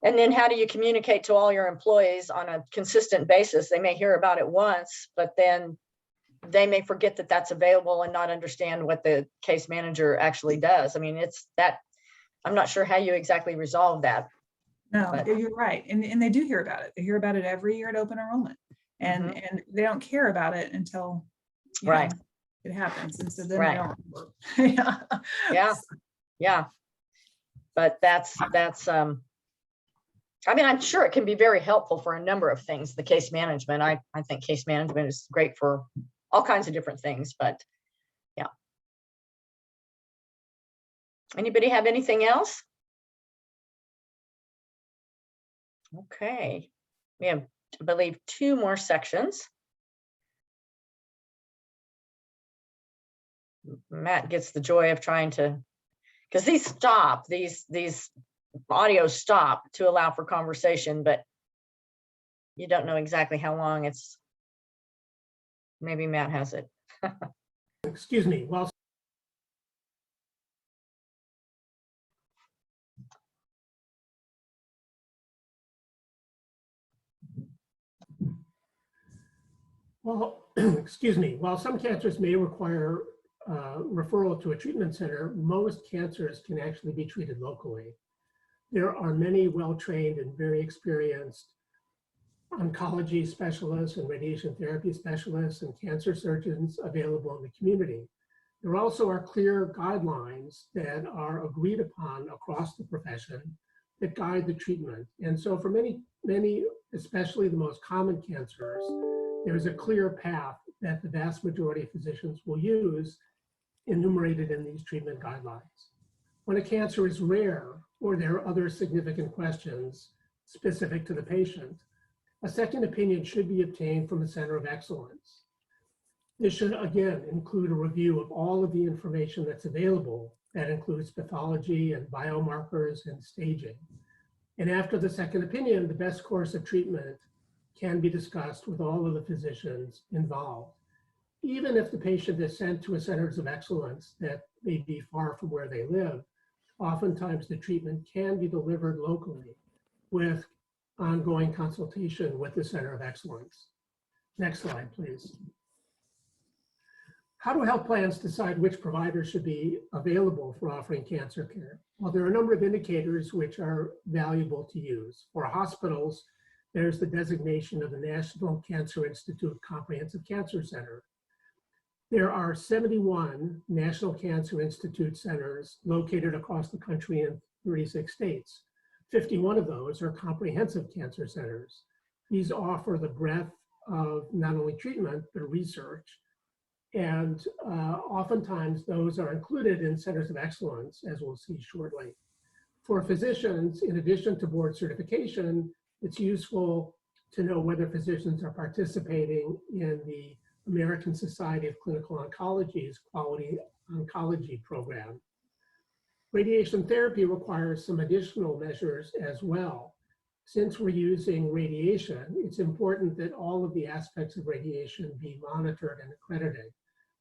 And then how do you communicate to all your employees on a consistent basis? They may hear about it once, but then they may forget that that's available and not understand what the case manager actually does. I mean, I'm not sure how you exactly resolve that.
No, you're right. And they do hear about it. They hear about it every year at open enrollment, and they don't care about it until it happens. And so then they don't work.
Yeah. But that's I mean, I'm sure it can be very helpful for a number of things, the case management. I think case management is great for all kinds of different things, but yeah. Anybody have anything else? Okay. We have, I believe, 2 more sections. Matt gets the joy of trying to, because these audios stop to allow for conversation, but you don't know exactly how long it's. Maybe Matt has it.
Excuse me. Excuse me. While some cancers may require referral to a treatment center, most cancers can actually be treated locally. There are many well-trained and very experienced oncology specialists and radiation therapy specialists and cancer surgeons available in the community. There also are clear guidelines that are agreed upon across the profession that guide the treatment. And so for many, especially the most common cancers, there is a clear path that the vast majority of physicians will use enumerated in these treatment guidelines. When a cancer is rare or there are other significant questions specific to the patient, a second opinion should be obtained from a center of excellence. This should again include a review of all of the information that's available. That includes pathology and biomarkers and staging. And after the second opinion, the best course of treatment can be discussed with all of the physicians involved. Even if the patient is sent to a centers of excellence that may be far from where they live, oftentimes the treatment can be delivered locally with ongoing consultation with the center of excellence. Next slide, please. How do health plans decide which providers should be available for offering cancer care? Well, there are a number of indicators which are valuable to use. For hospitals, there's the designation of the National Cancer Institute Comprehensive Cancer Center. There are 71 National Cancer Institute centers located across the country in 36 states. 51 of those are comprehensive cancer centers. These offer the breadth of not only treatment, but research. And oftentimes those are included in centers of excellence, as we'll see shortly. For physicians, in addition to board certification, it's useful to know whether physicians are participating in the American Society of Clinical Oncology's Quality Oncology program. Radiation therapy requires some additional measures as well. Since we're using radiation, it's important that all of the aspects of radiation be monitored and accredited.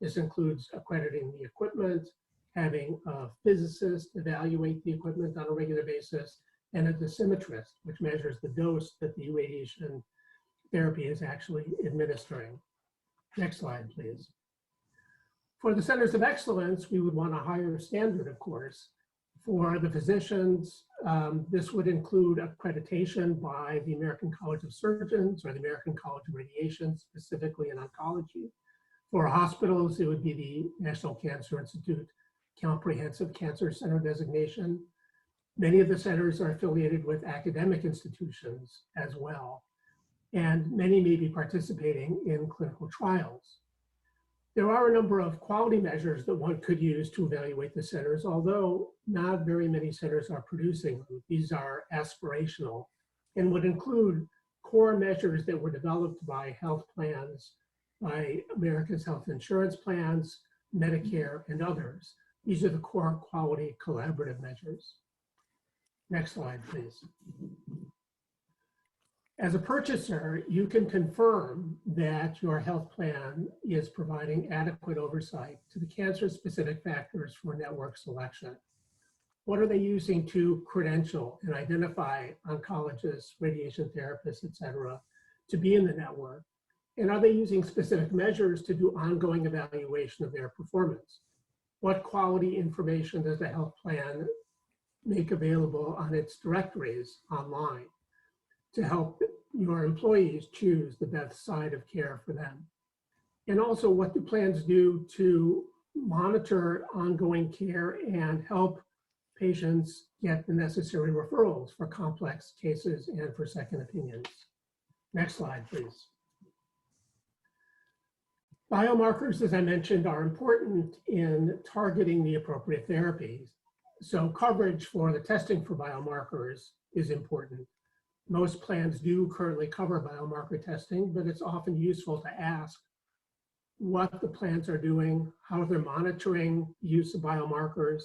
This includes accrediting the equipment, having a physicist evaluate the equipment on a regular basis, and a dosimetrist, which measures the dose that the radiation therapy is actually administering. Next slide, please. For the centers of excellence, we would want a higher standard, of course. For the physicians, this would include accreditation by the American College of Surgeons or the American College of Radiation, specifically in oncology. For hospitals, it would be the National Cancer Institute Comprehensive Cancer Center designation. Many of the centers are affiliated with academic institutions as well, and many may be participating in clinical trials. There are a number of quality measures that one could use to evaluate the centers, although not very many centers are producing them. These are aspirational and would include core measures that were developed by health plans, by America's health insurance plans, Medicare, and others. These are the core quality collaborative measures. Next slide, please. As a purchaser, you can confirm that your health plan is providing adequate oversight to the cancer-specific factors for network selection. What are they using to credential and identify oncologists, radiation therapists, et cetera, to be in the network? And are they using specific measures to do ongoing evaluation of their performance? What quality information does the health plan make available on its directories online to help your employees choose the best side of care for them? And also, what do plans do to monitor ongoing care and help patients get the necessary referrals for complex cases and for second opinions? Next slide, please. Biomarkers, as I mentioned, are important in targeting the appropriate therapies. So coverage for the testing for biomarkers is important. Most plans do currently cover biomarker testing, but it's often useful to ask what the plans are doing, how they're monitoring use of biomarkers,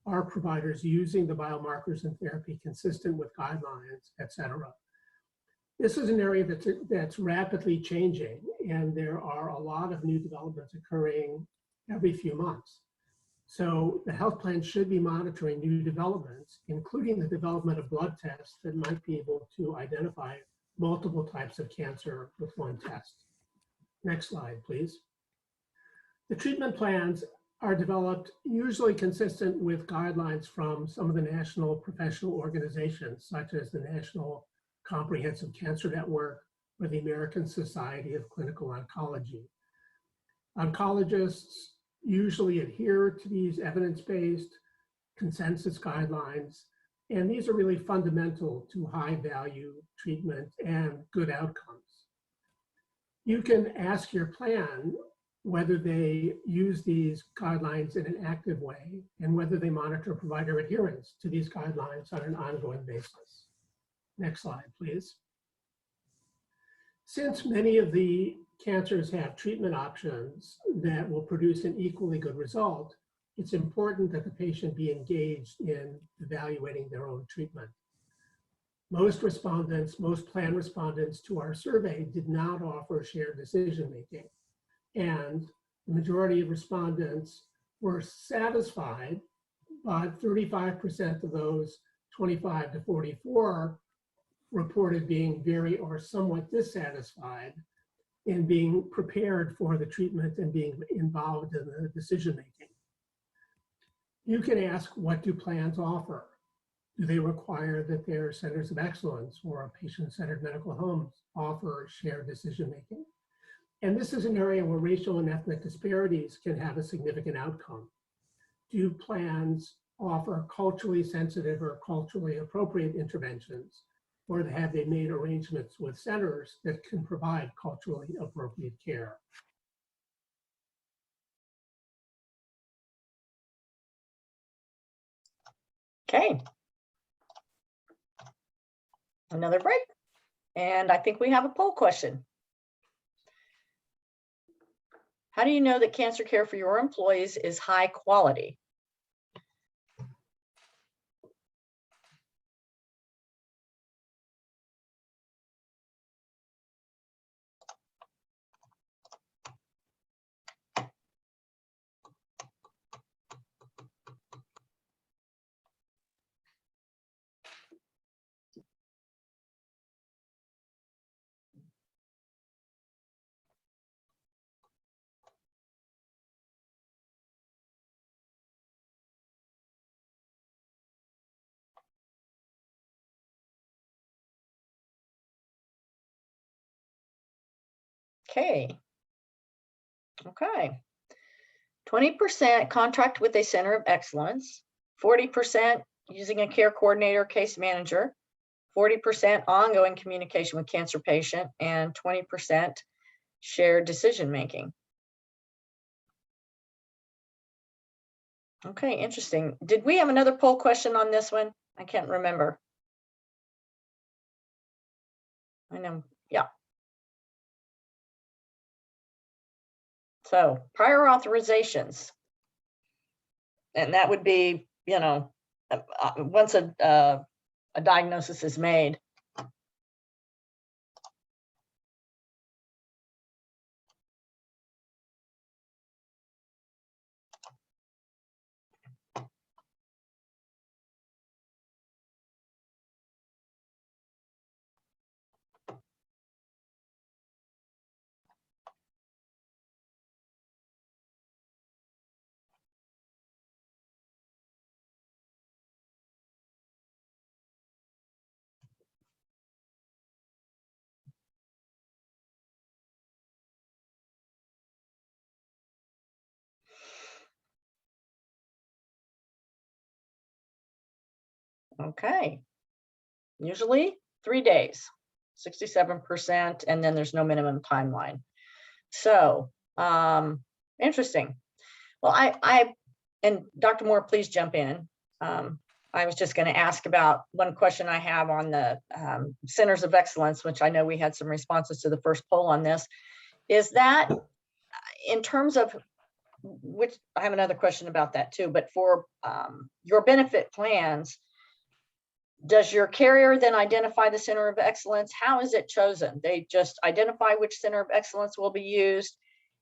are providers using the biomarkers in therapy consistent with guidelines, et cetera. This is an area that's rapidly changing, and there are a lot of new developments occurring every few months. So the health plan should be monitoring new developments, including the development of blood tests that might be able to identify multiple types of cancer with one test. Next slide, please. The treatment plans are developed usually consistent with guidelines from some of the national professional organizations, such as the National Comprehensive Cancer Network or the American Society of Clinical Oncology. Oncologists usually adhere to these evidence-based consensus guidelines, and these are really fundamental to high-value treatment and good outcomes. You can ask your plan whether they use these guidelines in an active way and whether they monitor provider adherence to these guidelines on an ongoing basis. Next slide, please. Since many of the cancers have treatment options that will produce an equally good result, it's important that the patient be engaged in evaluating their own treatment. Most respondents, most plan respondents to our survey did not offer shared decision-making. And the majority of respondents were satisfied, but 35% of those 25 to 44 reported being very or somewhat dissatisfied in being prepared for the treatment and being involved in the decision-making. You can ask, what do plans offer? Do they require that their centers of excellence or patient-centered medical homes offer shared decision-making? And this is an area where racial and ethnic disparities can have a significant outcome. Do plans offer culturally sensitive or culturally appropriate interventions, or have they made arrangements with centers that can provide culturally appropriate care?
Okay. Another break. And I think we have a poll question. How do you know that cancer care for your employees is high quality? Okay. Okay. 20% contract with a center of excellence, 40% using a care coordinator, case manager, 40% ongoing communication with cancer patient, and 20% shared decision-making. Okay, interesting. Did we have another poll question on this one? I can't remember. I know, yeah. So prior authorizations. And that would be, you know, once a diagnosis is made. Okay, usually 3 days, 67%, and then there's no minimum timeline. So, interesting. Well, and Dr. Moore, please jump in. I was just going to ask about one question I have on the centers of excellence, which I know we had some responses to the first poll on this, is that in terms of which I have another question about that too, but for your benefit plans, does your carrier then identify the center of excellence? How is it chosen? They just identify which center of excellence will be used,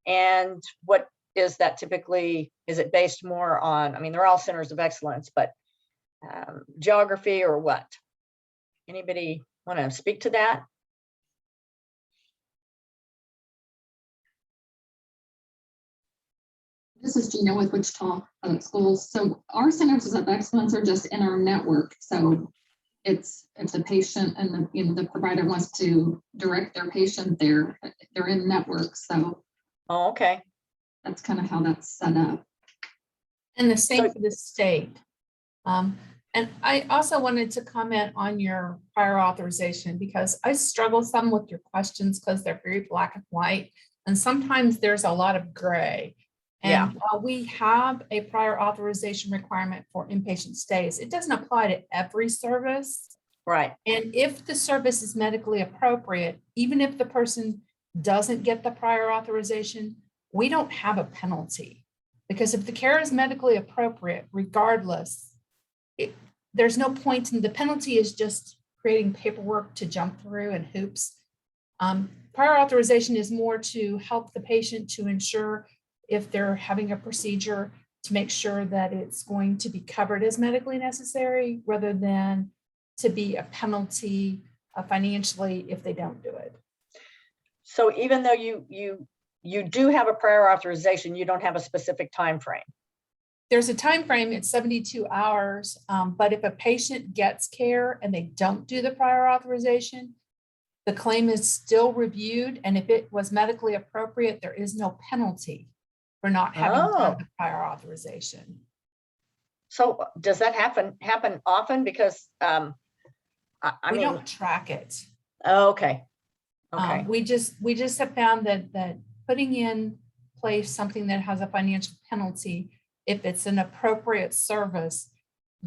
and what is that typically? Is it based more on, I mean, they're all centers of excellence, but geography or what? Anybody want to speak to that?
This is Gina with Wichita Public Schools. So our centers of excellence are just in our network. So it's if the patient and the provider wants to direct their patient there, they're in network. So
Oh, okay.
that's kind of how that's set up.
And the same
So-
for the state. And I also wanted to comment on your prior authorization because I struggle some with your questions because they're very black and white. And sometimes there's a lot of gray.
Yeah.
And while we have a prior authorization requirement for inpatient stays, it doesn't apply to every service.
Right.
And if the service is medically appropriate, even if the person doesn't get the prior authorization, we don't have a penalty. Because if the care is medically appropriate, regardless, there's no point in the penalty is just creating paperwork to jump through and hoops. Prior authorization is more to help the patient to ensure if they're having a procedure to make sure that it's going to be covered as medically necessary rather than to be a penalty financially if they don't do it.
So even though you do have a prior authorization, you don't have a specific time frame.
There's a time frame, it's 72 hours, but if a patient gets care and they don't do the prior authorization, the claim is still reviewed, and if it was medically appropriate, there is no penalty for not having done the prior authorization.
So does that happen often? Because I
We
mean,
don't track it.
okay. Okay.
We just have found that putting in place something that has a financial penalty, if it's an appropriate service,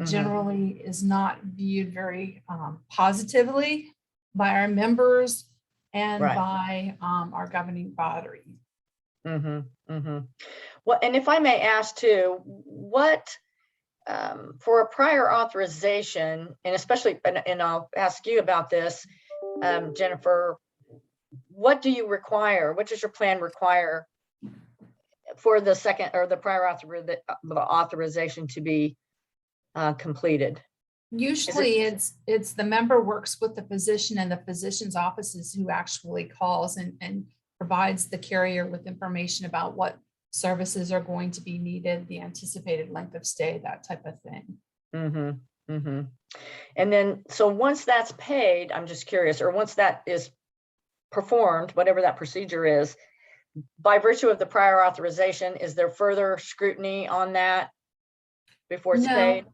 generally is not viewed very positively by our members and
Right.
by our governing body.
Well, and if I may ask too, what for a prior authorization, and especially, and I'll ask you about this, Jennifer, what do you require? What does your plan require for the second or the prior authorization to be completed?
Usually it's the member works with the physician, and the physician's offices who actually calls and provides the carrier with information about what services are going to be needed, the anticipated length of stay, that type of thing.
And then, so once that's paid, I'm just curious, or once that is performed, whatever that procedure is, by virtue of the prior authorization, is there further scrutiny on that before it's paid?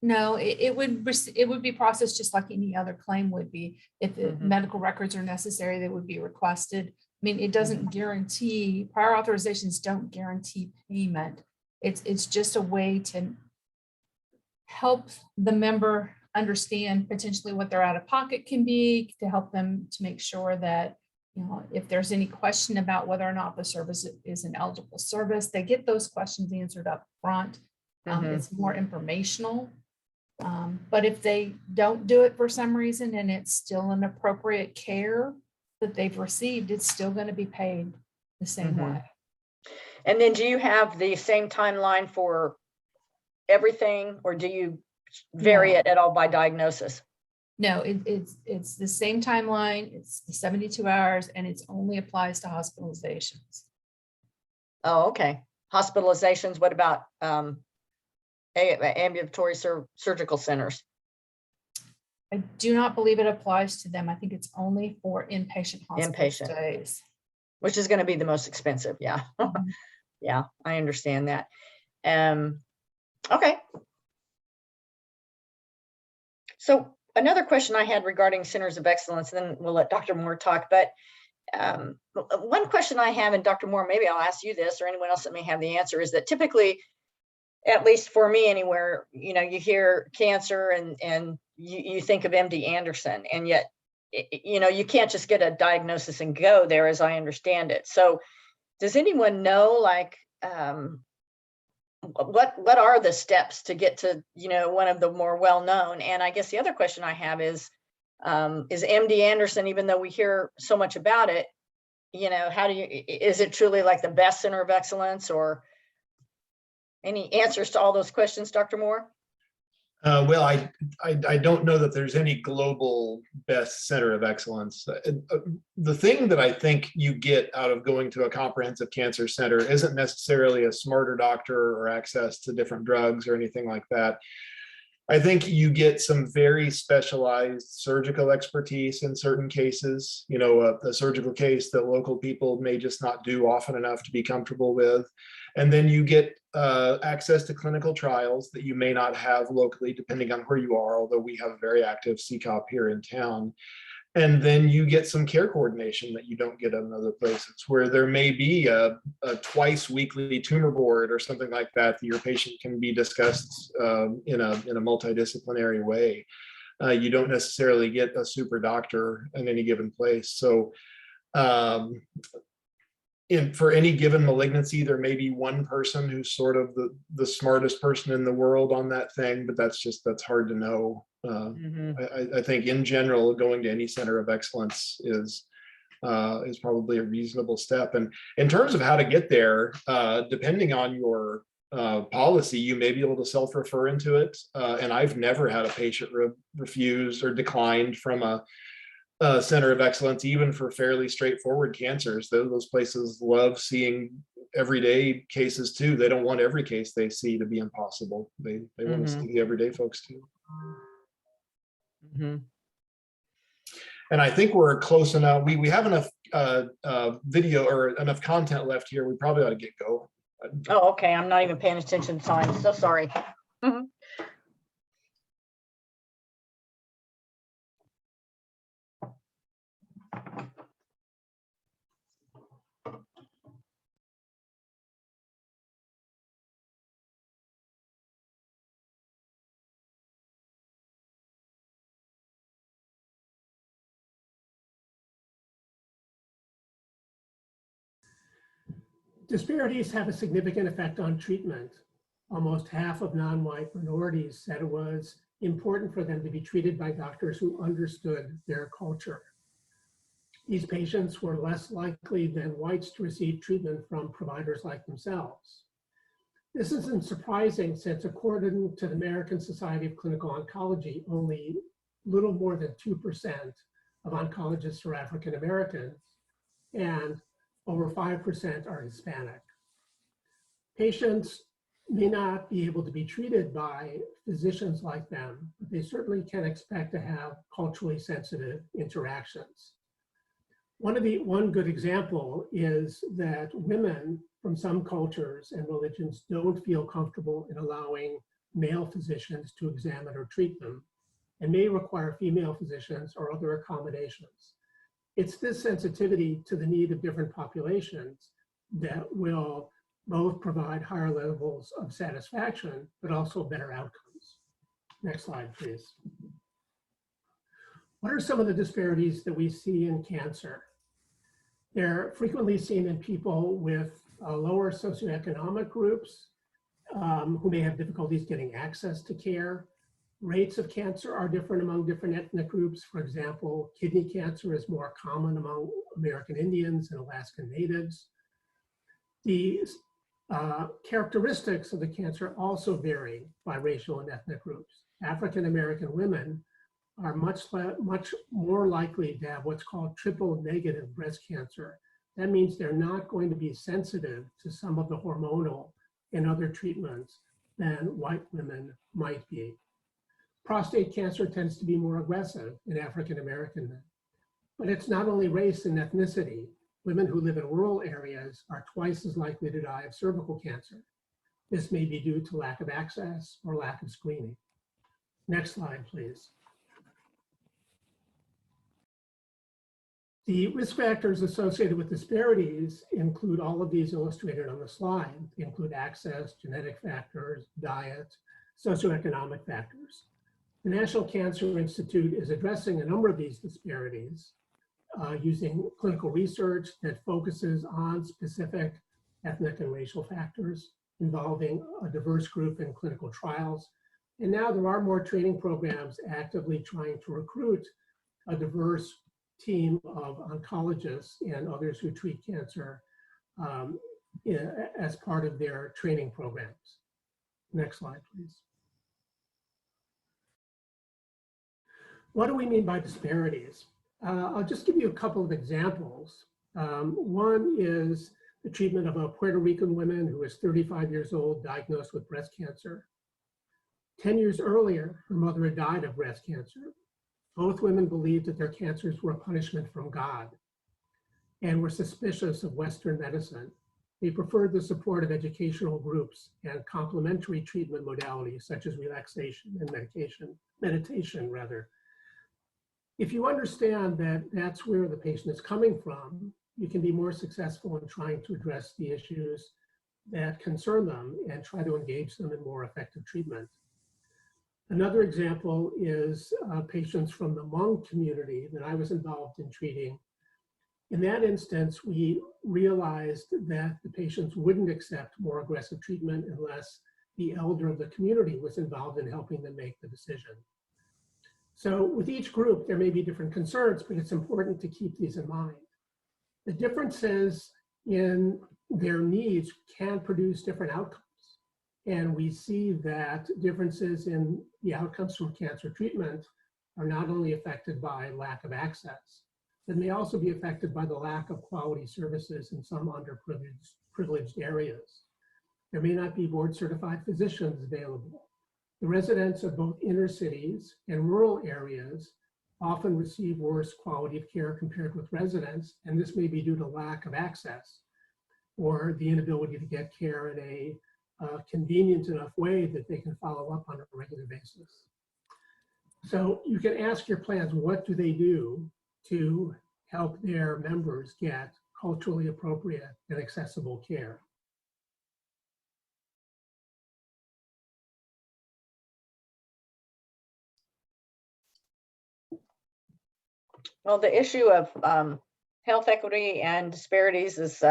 No, it would be processed just like any other claim would be. If the medical records are necessary, they would be requested. I mean, it doesn't guarantee, prior authorizations don't guarantee payment. It's just a way to help the member understand potentially what their out-of-pocket can be, to help them to make sure that, you know, if there's any question about whether or not the service is an eligible service, they get those questions answered up front. It's more informational. But if they don't do it for some reason and it's still an appropriate care that they've received, it's still going to be paid the same way.
And then do you have the same timeline for everything, or do you vary it at all by diagnosis?
No, it's the same timeline. It's the 72 hours, and it only applies to hospitalizations.
Oh, okay. Hospitalizations, what about ambulatory surgical centers?
I do not believe it applies to them. I think it's only for inpatient hospital stays.
Which is going to be the most expensive. Yeah. Yeah, I understand that. Okay. So another question I had regarding centers of excellence, then we'll let Dr. Moore talk, but one question I have, and Dr. Moore, maybe I'll ask you this or anyone else that may have the answer, is that typically, at least for me anywhere, you know, you hear cancer and you think of MD Anderson, and yet, you know, you can't just get a diagnosis and go there, as I understand it. So does anyone know, like, what are the steps to get to, you know, one of the more well-known? And I guess the other question I have is MD Anderson, even though we hear so much about it, you know, is it truly like the best center of excellence, or any answers to all those questions, Dr. Moore?
Well, I don't know that there's any global best center of excellence. The thing that I think you get out of going to a comprehensive cancer center isn't necessarily a smarter doctor or access to different drugs or anything like that. I think you get some very specialized surgical expertise in certain cases, you know, a surgical case that local people may just not do often enough to be comfortable with. And then you get access to clinical trials that you may not have locally, depending on where you are, although we have a very active CCOP here in town. And then you get some care coordination that you don't get in other places, where there may be a twice weekly tumor board or something like that your patient can be discussed in a multidisciplinary way. You don't necessarily get a super doctor in any given place. So for any given malignancy, there may be one person who's sort of the smartest person in the world on that thing, but that's hard to know. I think in general, going to any center of excellence is probably a reasonable step. And in terms of how to get there, depending on your policy, you may be able to self-refer into it. And I've never had a patient refused or declined from a center of excellence, even for fairly straightforward cancers. Those places love seeing everyday cases too. They don't want every case they see to be impossible. They want to see the everyday folks too. And I think we're close enough. We have enough video or enough content left here. We probably ought to get going.
Oh, okay. I'm not even paying attention to time. So sorry.
Disparities have a significant effect on treatment. Almost half of non-white minorities said it was important for them to be treated by doctors who understood their culture. These patients were less likely than whites to receive treatment from providers like themselves. This isn't surprising, since according to the American Society of Clinical Oncology, only little more than 2% of oncologists are African American, and over 5% are Hispanic. Patients may not be able to be treated by physicians like them, but they certainly can expect to have culturally sensitive interactions. One good example is that women from some cultures and religions don't feel comfortable in allowing male physicians to examine or treat them, and may require female physicians or other accommodations. It's this sensitivity to the need of different populations that will both provide higher levels of satisfaction, but also better outcomes. Next slide, please. What are some of the disparities that we see in cancer? They're frequently seen in people with lower socioeconomic groups who may have difficulties getting access to care. Rates of cancer are different among different ethnic groups. For example, kidney cancer is more common among American Indians and Alaskan Natives. The characteristics of the cancer also vary by racial and ethnic groups. African American women are much more likely to have what's called triple negative breast cancer. That means they're not going to be sensitive to some of the hormonal and other treatments than white women might be. Prostate cancer tends to be more aggressive in African American men. But it's not only race and ethnicity. Women who live in rural areas are twice as likely to die of cervical cancer. This may be due to lack of access or lack of screening. Next slide, please. The risk factors associated with disparities include all of these illustrated on the slide. They include access, genetic factors, diet, socioeconomic factors. The National Cancer Institute is addressing a number of these disparities using clinical research that focuses on specific ethnic and racial factors involving a diverse group in clinical trials. And now there are more training programs actively trying to recruit a diverse team of oncologists and others who treat cancer as part of their training programs. Next slide, please. what do we mean by disparities? I'll just give you a couple of examples. One is the treatment of a Puerto Rican woman who is 35 years old, diagnosed with breast cancer. 10 years earlier, her mother had died of breast cancer. Both women believed that their cancers were a punishment from God and were suspicious of Western medicine. They preferred the support of educational groups and complementary treatment modalities such as relaxation and meditation rather. If you understand that that's where the patient is coming from, you can be more successful in trying to address the issues that concern them and try to engage them in more effective treatment. Another example is patients from the Hmong community that I was involved in treating. In that instance, we realized that the patients wouldn't accept more aggressive treatment unless the elder of the community was involved in helping them make the decision. So with each group, there may be different concerns, but it's important to keep these in mind. The differences in their needs can produce different outcomes. And we see that differences in the outcomes from cancer treatment are not only affected by lack of access, but may also be affected by the lack of quality services in some underprivileged areas. There may not be board-certified physicians available. The residents of both inner cities and rural areas often receive worse quality of care compared with residents, and this may be due to lack of access or the inability to get care in a convenient enough way that they can follow up on a regular basis. So you can ask your plans, what do they do to help their members get culturally appropriate and accessible care?
Well, the issue of health equity and disparities is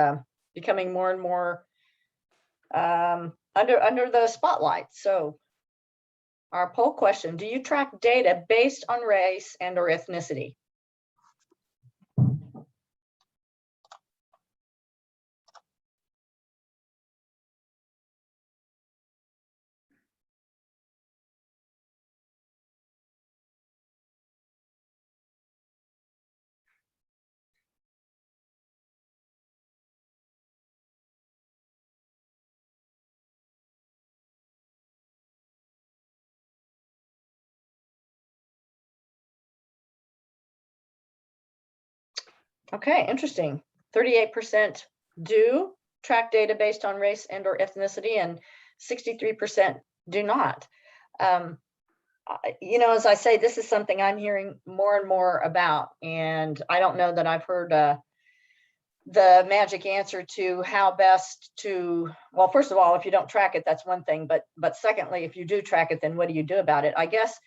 becoming more and more under the spotlight. So our poll question, do you track data based on race and or ethnicity? Okay, interesting. 38% do track data based on race and or ethnicity, and 63% do not. You know, as I say, this is something I'm hearing more and more about, and I don't know that I've heard the magic answer to how best to, well, first of all, if you don't track it, that's one thing, but secondly, if you do track it, then what do you do about it? I guess,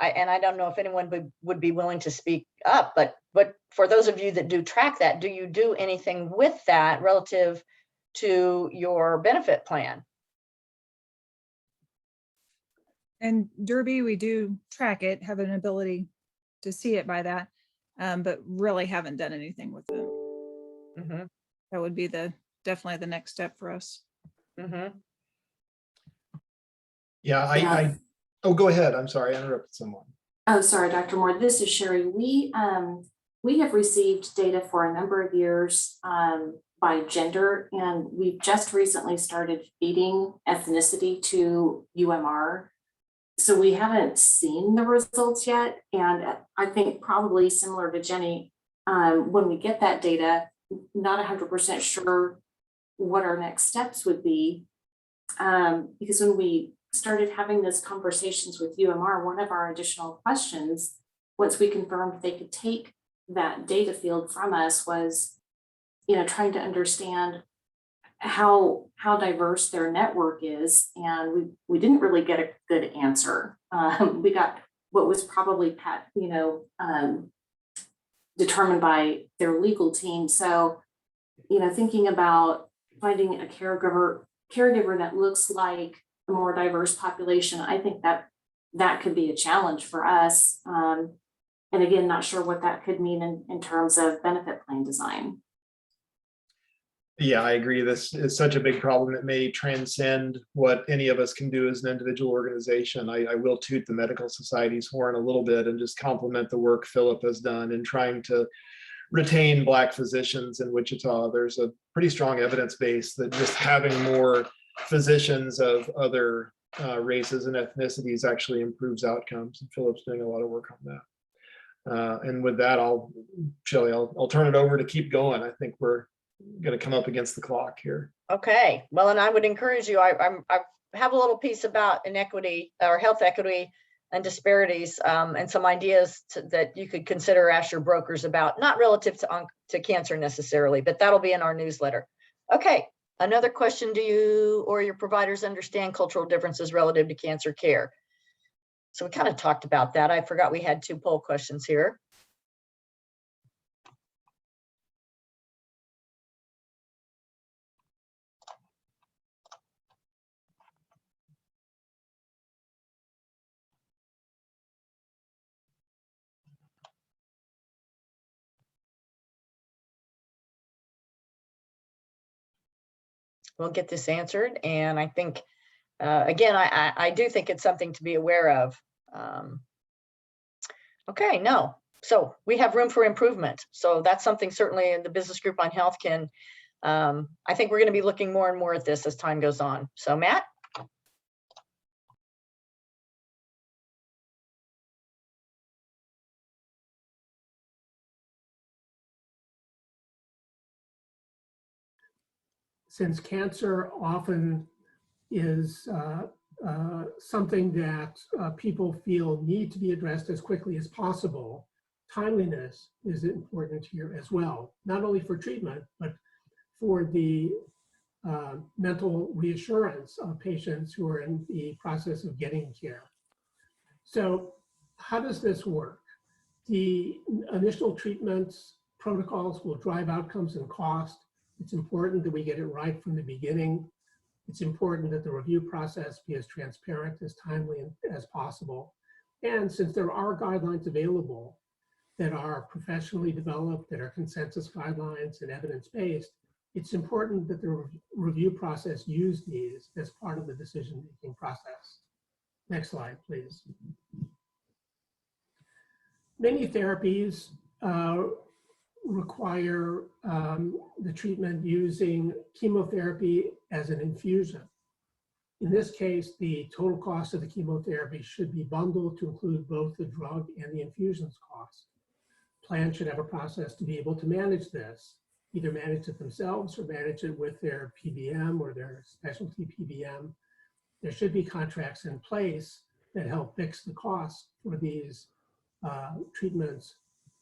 and I don't know if anyone would be willing to speak up, but for those of you that do track that, do you do anything with that relative to your benefit plan?
And Derby, we do track it, have an ability to see it by that, but really haven't done anything with it.
Mm-hmm.
That would be definitely the next step for us.
Mm-hmm.
Yeah, oh, go ahead. I'm sorry, I interrupted someone.
Oh, sorry, Dr. Moore. This is Sherry. We have received data for a number of years by gender, and we've just recently started feeding ethnicity to UMR. So we haven't seen the results yet. And I think probably similar to Jenny, when we get that data, not 100% sure what our next steps would be. Because when we started having those conversations with UMR, one of our additional questions, once we confirmed they could take that data field from us, was, you know, trying to understand how diverse their network is. And we didn't really get a good answer. We got what was probably determined by their legal team. So, you know, thinking about finding a caregiver that looks like a more diverse population, I think that could be a challenge for us. And again, not sure what that could mean in terms of benefit plan design.
Yeah, I agree. This is such a big problem. It may transcend what any of us can do as an individual organization. I will toot the medical society's horn a little bit and just compliment the work Philip has done in trying to retain Black physicians in Wichita. There's a pretty strong evidence base that just having more physicians of other races and ethnicities actually improves outcomes. And Philip's doing a lot of work on that. And with that, Shelley, I'll turn it over to keep going. I think we're going to come up against the clock here.
Okay, well, and I would encourage you, I have a little piece about inequity or health equity and disparities, and some ideas that you could consider, ask your brokers about, not relative to cancer necessarily, but that'll be in our newsletter. Okay, another question: do you or your providers understand cultural differences relative to cancer care? So we kind of talked about that. I forgot we had 2 poll questions here. We'll get this answered. And I think, again, I do think it's something to be aware of. Okay, no. So we have room for improvement. So that's something certainly in the business group on health can, I think we're going to be looking more and more at this as time goes on. So Matt?
Since cancer often is something that people feel need to be addressed as quickly as possible, timeliness is important here as well, not only for treatment, but for the mental reassurance of patients who are in the process of getting care. So how does this work? The initial treatments protocols will drive outcomes and cost. It's important that we get it right from the beginning. It's important that the review process be as transparent, as timely as possible. And since there are guidelines available that are professionally developed, that are consensus guidelines and evidence-based, it's important that the review process use these as part of the decision-making process. Next slide, please. Many therapies require the treatment using chemotherapy as an infusion. In this case, the total cost of the chemotherapy should be bundled to include both the drug and the infusions cost. Plans should have a process to be able to manage this, either manage it themselves or manage it with their PBM or their specialty PBM. There should be contracts in place that help fix the cost for these treatments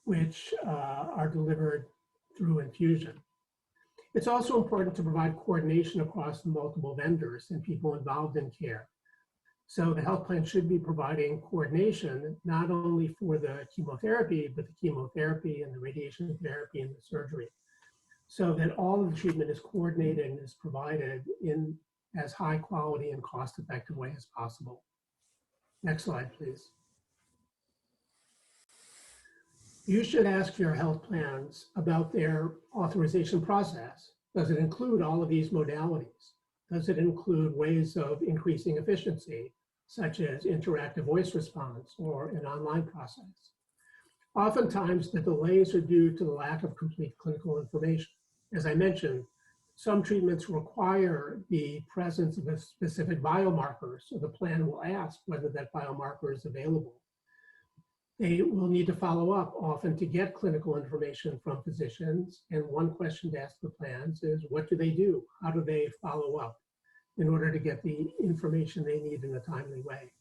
which are delivered through infusion. It's also important to provide coordination across multiple vendors and people involved in care. So the health plan should be providing coordination not only for the chemotherapy, but the chemotherapy and the radiation therapy and the surgery, so that all of the treatment is coordinated and is provided in as high quality and cost-effective way as possible. Next slide, please. You should ask your health plans about their authorization process. Does it include all of these modalities? Does it include ways of increasing efficiency, such as interactive voice response or an online process? Oftentimes, the delays are due to the lack of complete clinical information. As I mentioned, some treatments require the presence of a specific biomarker, so the plan will ask whether that biomarker is available. They will need to follow up often to get clinical information from physicians. And one question to ask the plans is, what do they do? How do they follow up in order to get the information they need in a timely way?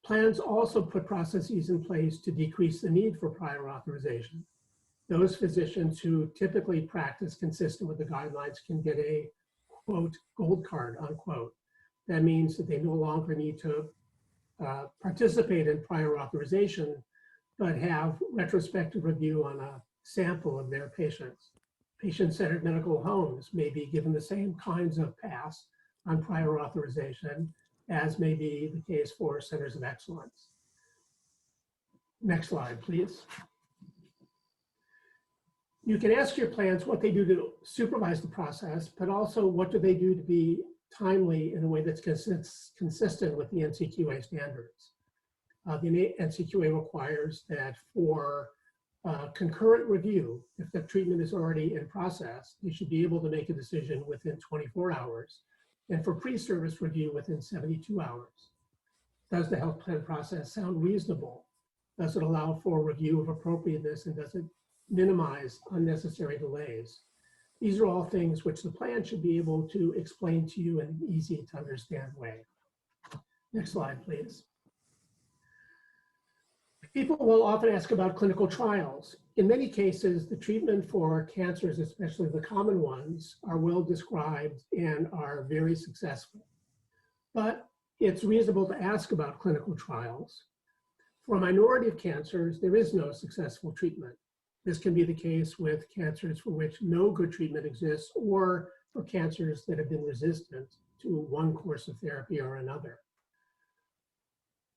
Plans also put processes in place to decrease the need for prior authorization. Those physicians who typically practice consistent with the guidelines can get a, quote, gold card, unquote. That means that they no longer need to participate in prior authorization, but have retrospective review on a sample of their patients. Patient-centered medical homes may be given the same kinds of pass on prior authorization as may be the case for centers of excellence. Next slide, please. You can ask your plans what they do to supervise the process, but also what do they do to be timely in a way that's consistent with the NCQA standards. The NCQA requires that for concurrent review, if the treatment is already in process, you should be able to make a decision within 24 hours, and for pre-service review within 72 hours. Does the health plan process sound reasonable? Does it allow for review of appropriateness, and does it minimize unnecessary delays? These are all things which the plan should be able to explain to you in an easy to understand way. Next slide, please. People will often ask about clinical trials. In many cases, the treatment for cancers, especially the common ones, are well described and are very successful. But it's reasonable to ask about clinical trials. For a minority of cancers, there is no successful treatment. This can be the case with cancers for which no good treatment exists, or for cancers that have been resistant to one course of therapy or another.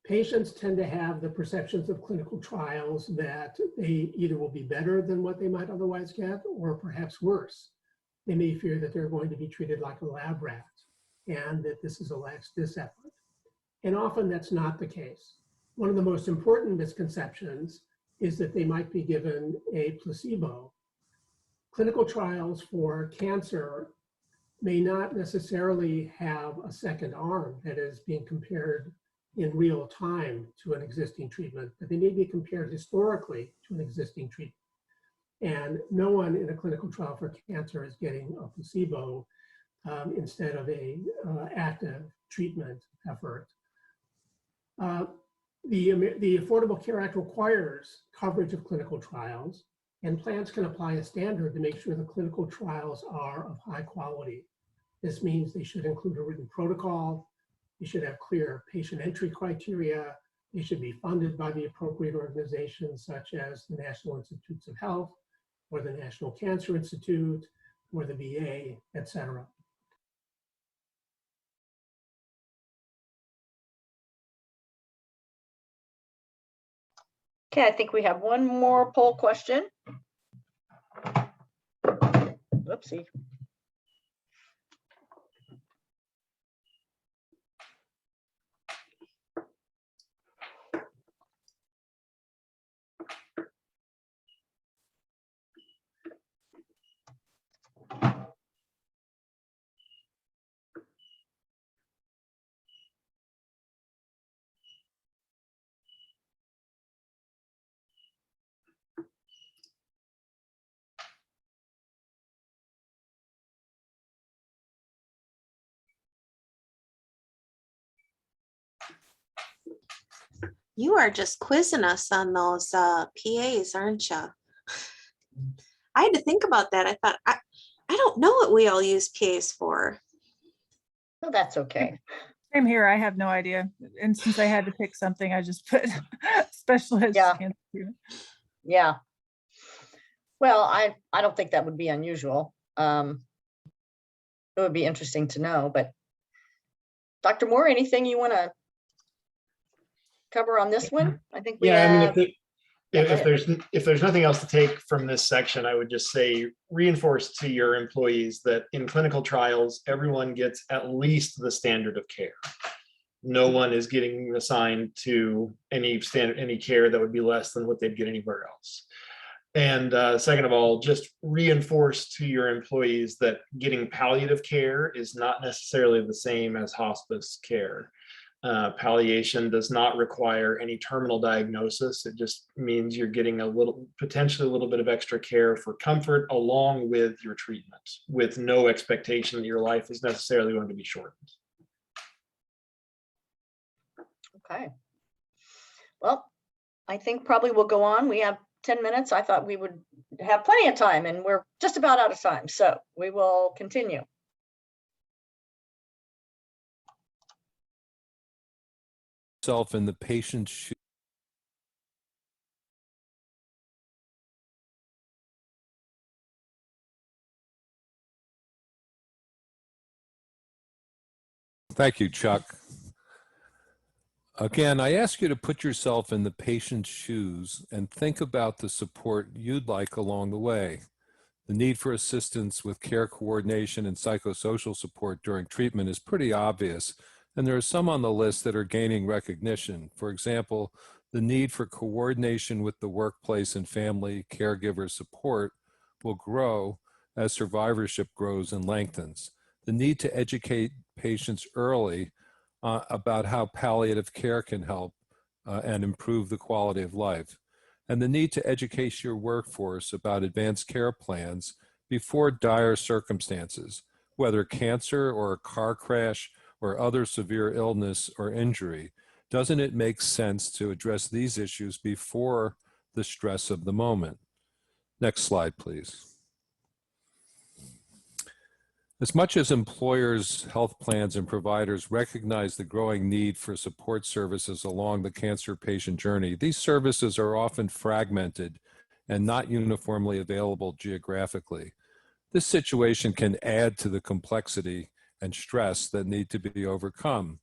Patients tend to have the perceptions of clinical trials that they either will be better than what they might otherwise get, or perhaps worse. They may fear that they're going to be treated like a lab rat, and that this is a last-ditch effort. And often that's not the case. One of the most important misconceptions is that they might be given a placebo. Clinical trials for cancer may not necessarily have a second arm that is being compared in real time to an existing treatment, but they may be compared historically to an existing treatment. And no one in a clinical trial for cancer is getting a placebo instead of a active treatment effort. The Affordable Care Act requires coverage of clinical trials, and plans can apply a standard to make sure the clinical trials are of high quality. This means they should include a written protocol, they should have clear patient entry criteria, they should be funded by the appropriate organizations such as the National Institutes of Health, or the National Cancer Institute, or the VA, etc.
Okay, I think we have one more poll question. Whoopsie.
You are just quizzing us on those PAs, aren't you? I had to think about that. I thought, I don't know what we all use PAs for.
Well, that's okay.
Same here. I have no idea. And since I had to pick something, I just put specialist.
Yeah. Yeah. Well, I don't think that would be unusual. It would be interesting to know, but Dr. Moore, anything you want to cover on this one? I think we have.
If there's nothing else to take from this section, I would just say reinforce to your employees that in clinical trials, everyone gets at least the standard of care. No one is getting assigned to any care that would be less than what they'd get anywhere else. And second of all, just reinforce to your employees that getting palliative care is not necessarily the same as hospice care. Palliation does not require any terminal diagnosis. It just means you're getting potentially a little bit of extra care for comfort along with your treatment, with no expectation that your life is necessarily going to be shortened.
Okay. Well, I think probably we'll go on. We have 10 minutes. I thought we would have plenty of time, and we're just about out of time. So we will continue.
Self in the patient's shoes. Thank you, Chuck. Again, I ask you to put yourself in the patient's shoes and think about the support you'd like along the way. The need for assistance with care coordination and psychosocial support during treatment is pretty obvious, and there are some on the list that are gaining recognition. For example, the need for coordination with the workplace and family caregiver support will grow as survivorship grows and lengthens. The need to educate patients early about how palliative care can help and improve the quality of life, and the need to educate your workforce about advanced care plans before dire circumstances, whether cancer or a car crash or other severe illness or injury. Doesn't it make sense to address these issues before the stress of the moment? Next slide, please. As much as employers, health plans, and providers recognize the growing need for support services along the cancer patient journey, these services are often fragmented and not uniformly available geographically. This situation can add to the complexity and stress that need to be overcome.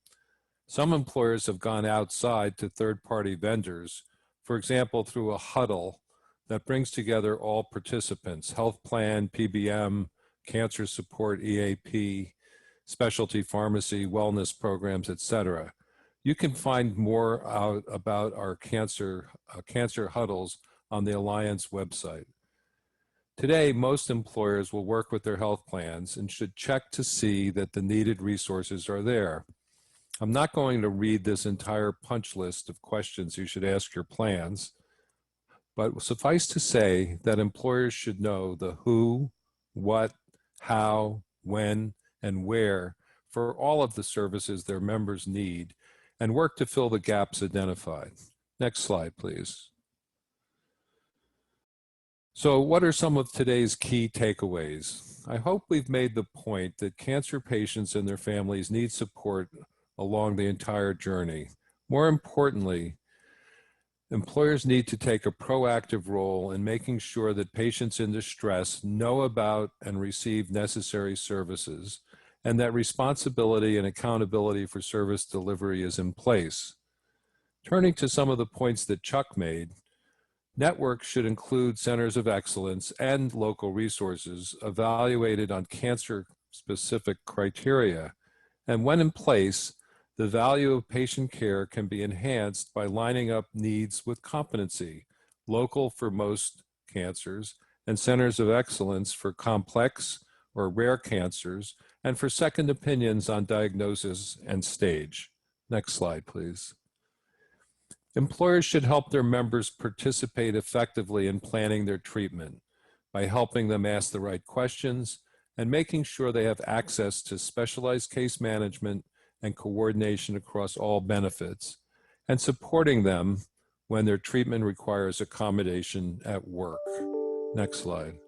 Some employers have gone outside to third-party vendors, for example, through a huddle that brings together all participants, health plan, PBM, cancer support, EAP, specialty pharmacy, wellness programs, etc. You can find more out about our cancer huddles on the Alliance website. Today, most employers will work with their health plans and should check to see that the needed resources are there. I'm not going to read this entire punch list of questions you should ask your plans, but suffice to say that employers should know the who, what, how, when, and where for all of the services their members need and work to fill the gaps identified. Next slide, please. So what are some of today's key takeaways? I hope we've made the point that cancer patients and their families need support along the entire journey. More importantly, employers need to take a proactive role in making sure that patients in distress know about and receive necessary services, and that responsibility and accountability for service delivery is in place. Turning to some of the points that Chuck made, networks should include centers of excellence and local resources evaluated on cancer-specific criteria, and when in place, the value of patient care can be enhanced by lining up needs with competency, local for most cancers, and centers of excellence for complex or rare cancers, and for second opinions on diagnosis and stage. Next slide, please. Employers should help their members participate effectively in planning their treatment by helping them ask the right questions and making sure they have access to specialized case management and coordination across all benefits, and supporting them when their treatment requires accommodation at work. Next slide.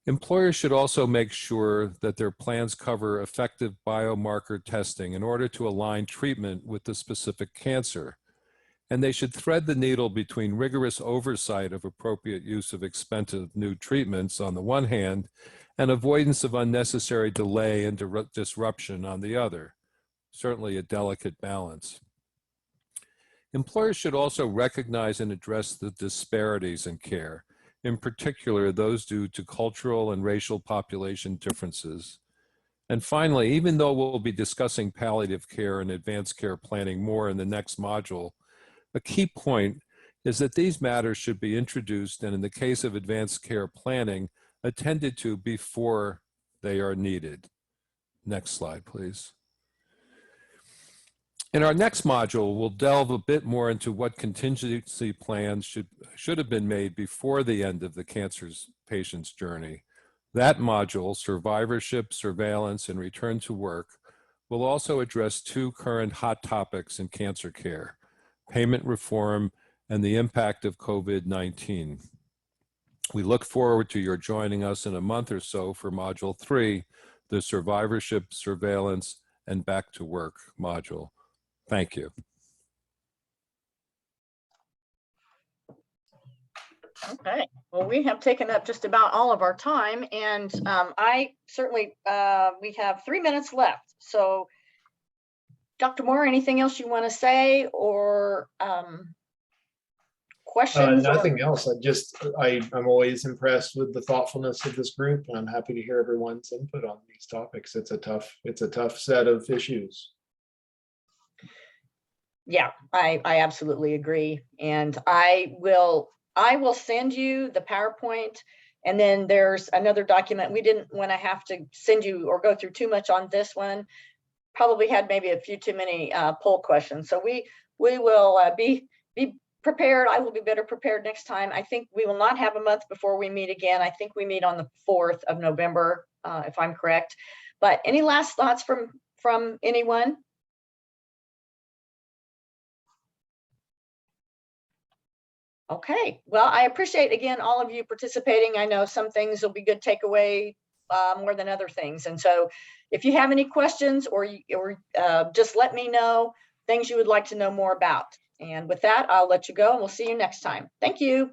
Employers should also make sure that their plans cover effective biomarker testing in order to align treatment with the specific cancer. And they should thread the needle between rigorous oversight of appropriate use of expensive new treatments on the one hand, and avoidance of unnecessary delay and disruption on the other. Certainly a delicate balance. Employers should also recognize and address the disparities in care, in particular those due to cultural and racial population differences. And finally, even though we'll be discussing palliative care and advanced care planning more in the next module, a key point is that these matters should be introduced and, in the case of advanced care planning, attended to before they are needed. Next slide, please. In our next module, we'll delve a bit more into what contingency plans should have been made before the end of the cancer patient's journey. That module, survivorship, surveillance, and return to work, will also address two current hot topics in cancer care: payment reform and the impact of COVID-19. We look forward to your joining us in a month or so for Module 3, the survivorship, surveillance, and back to work module. Thank you.
Okay, well, we have taken up just about all of our time, and I certainly, we have 3 minutes left. So Dr. Moore, anything else you want to say, or questions? or-
Nothing else. I'm always impressed with the thoughtfulness of this group, and I'm happy to hear everyone's input on these topics. It's a tough set of issues.
Yeah, I absolutely agree. And I will send you the PowerPoint. And then there's another document. We didn't want to have to send you or go through too much on this one. Probably had maybe a few too many poll questions. So we will be prepared. I will be better prepared next time. I think we will not have a month before we meet again. I think we meet on the 4th of November, if I'm correct. But any last thoughts from anyone? Okay, well, I appreciate again all of you participating. I know some things will be good takeaway more than other things. And so if you have any questions or just let me know things you would like to know more about. And with that, I'll let you go and we'll see you next time. Thank you.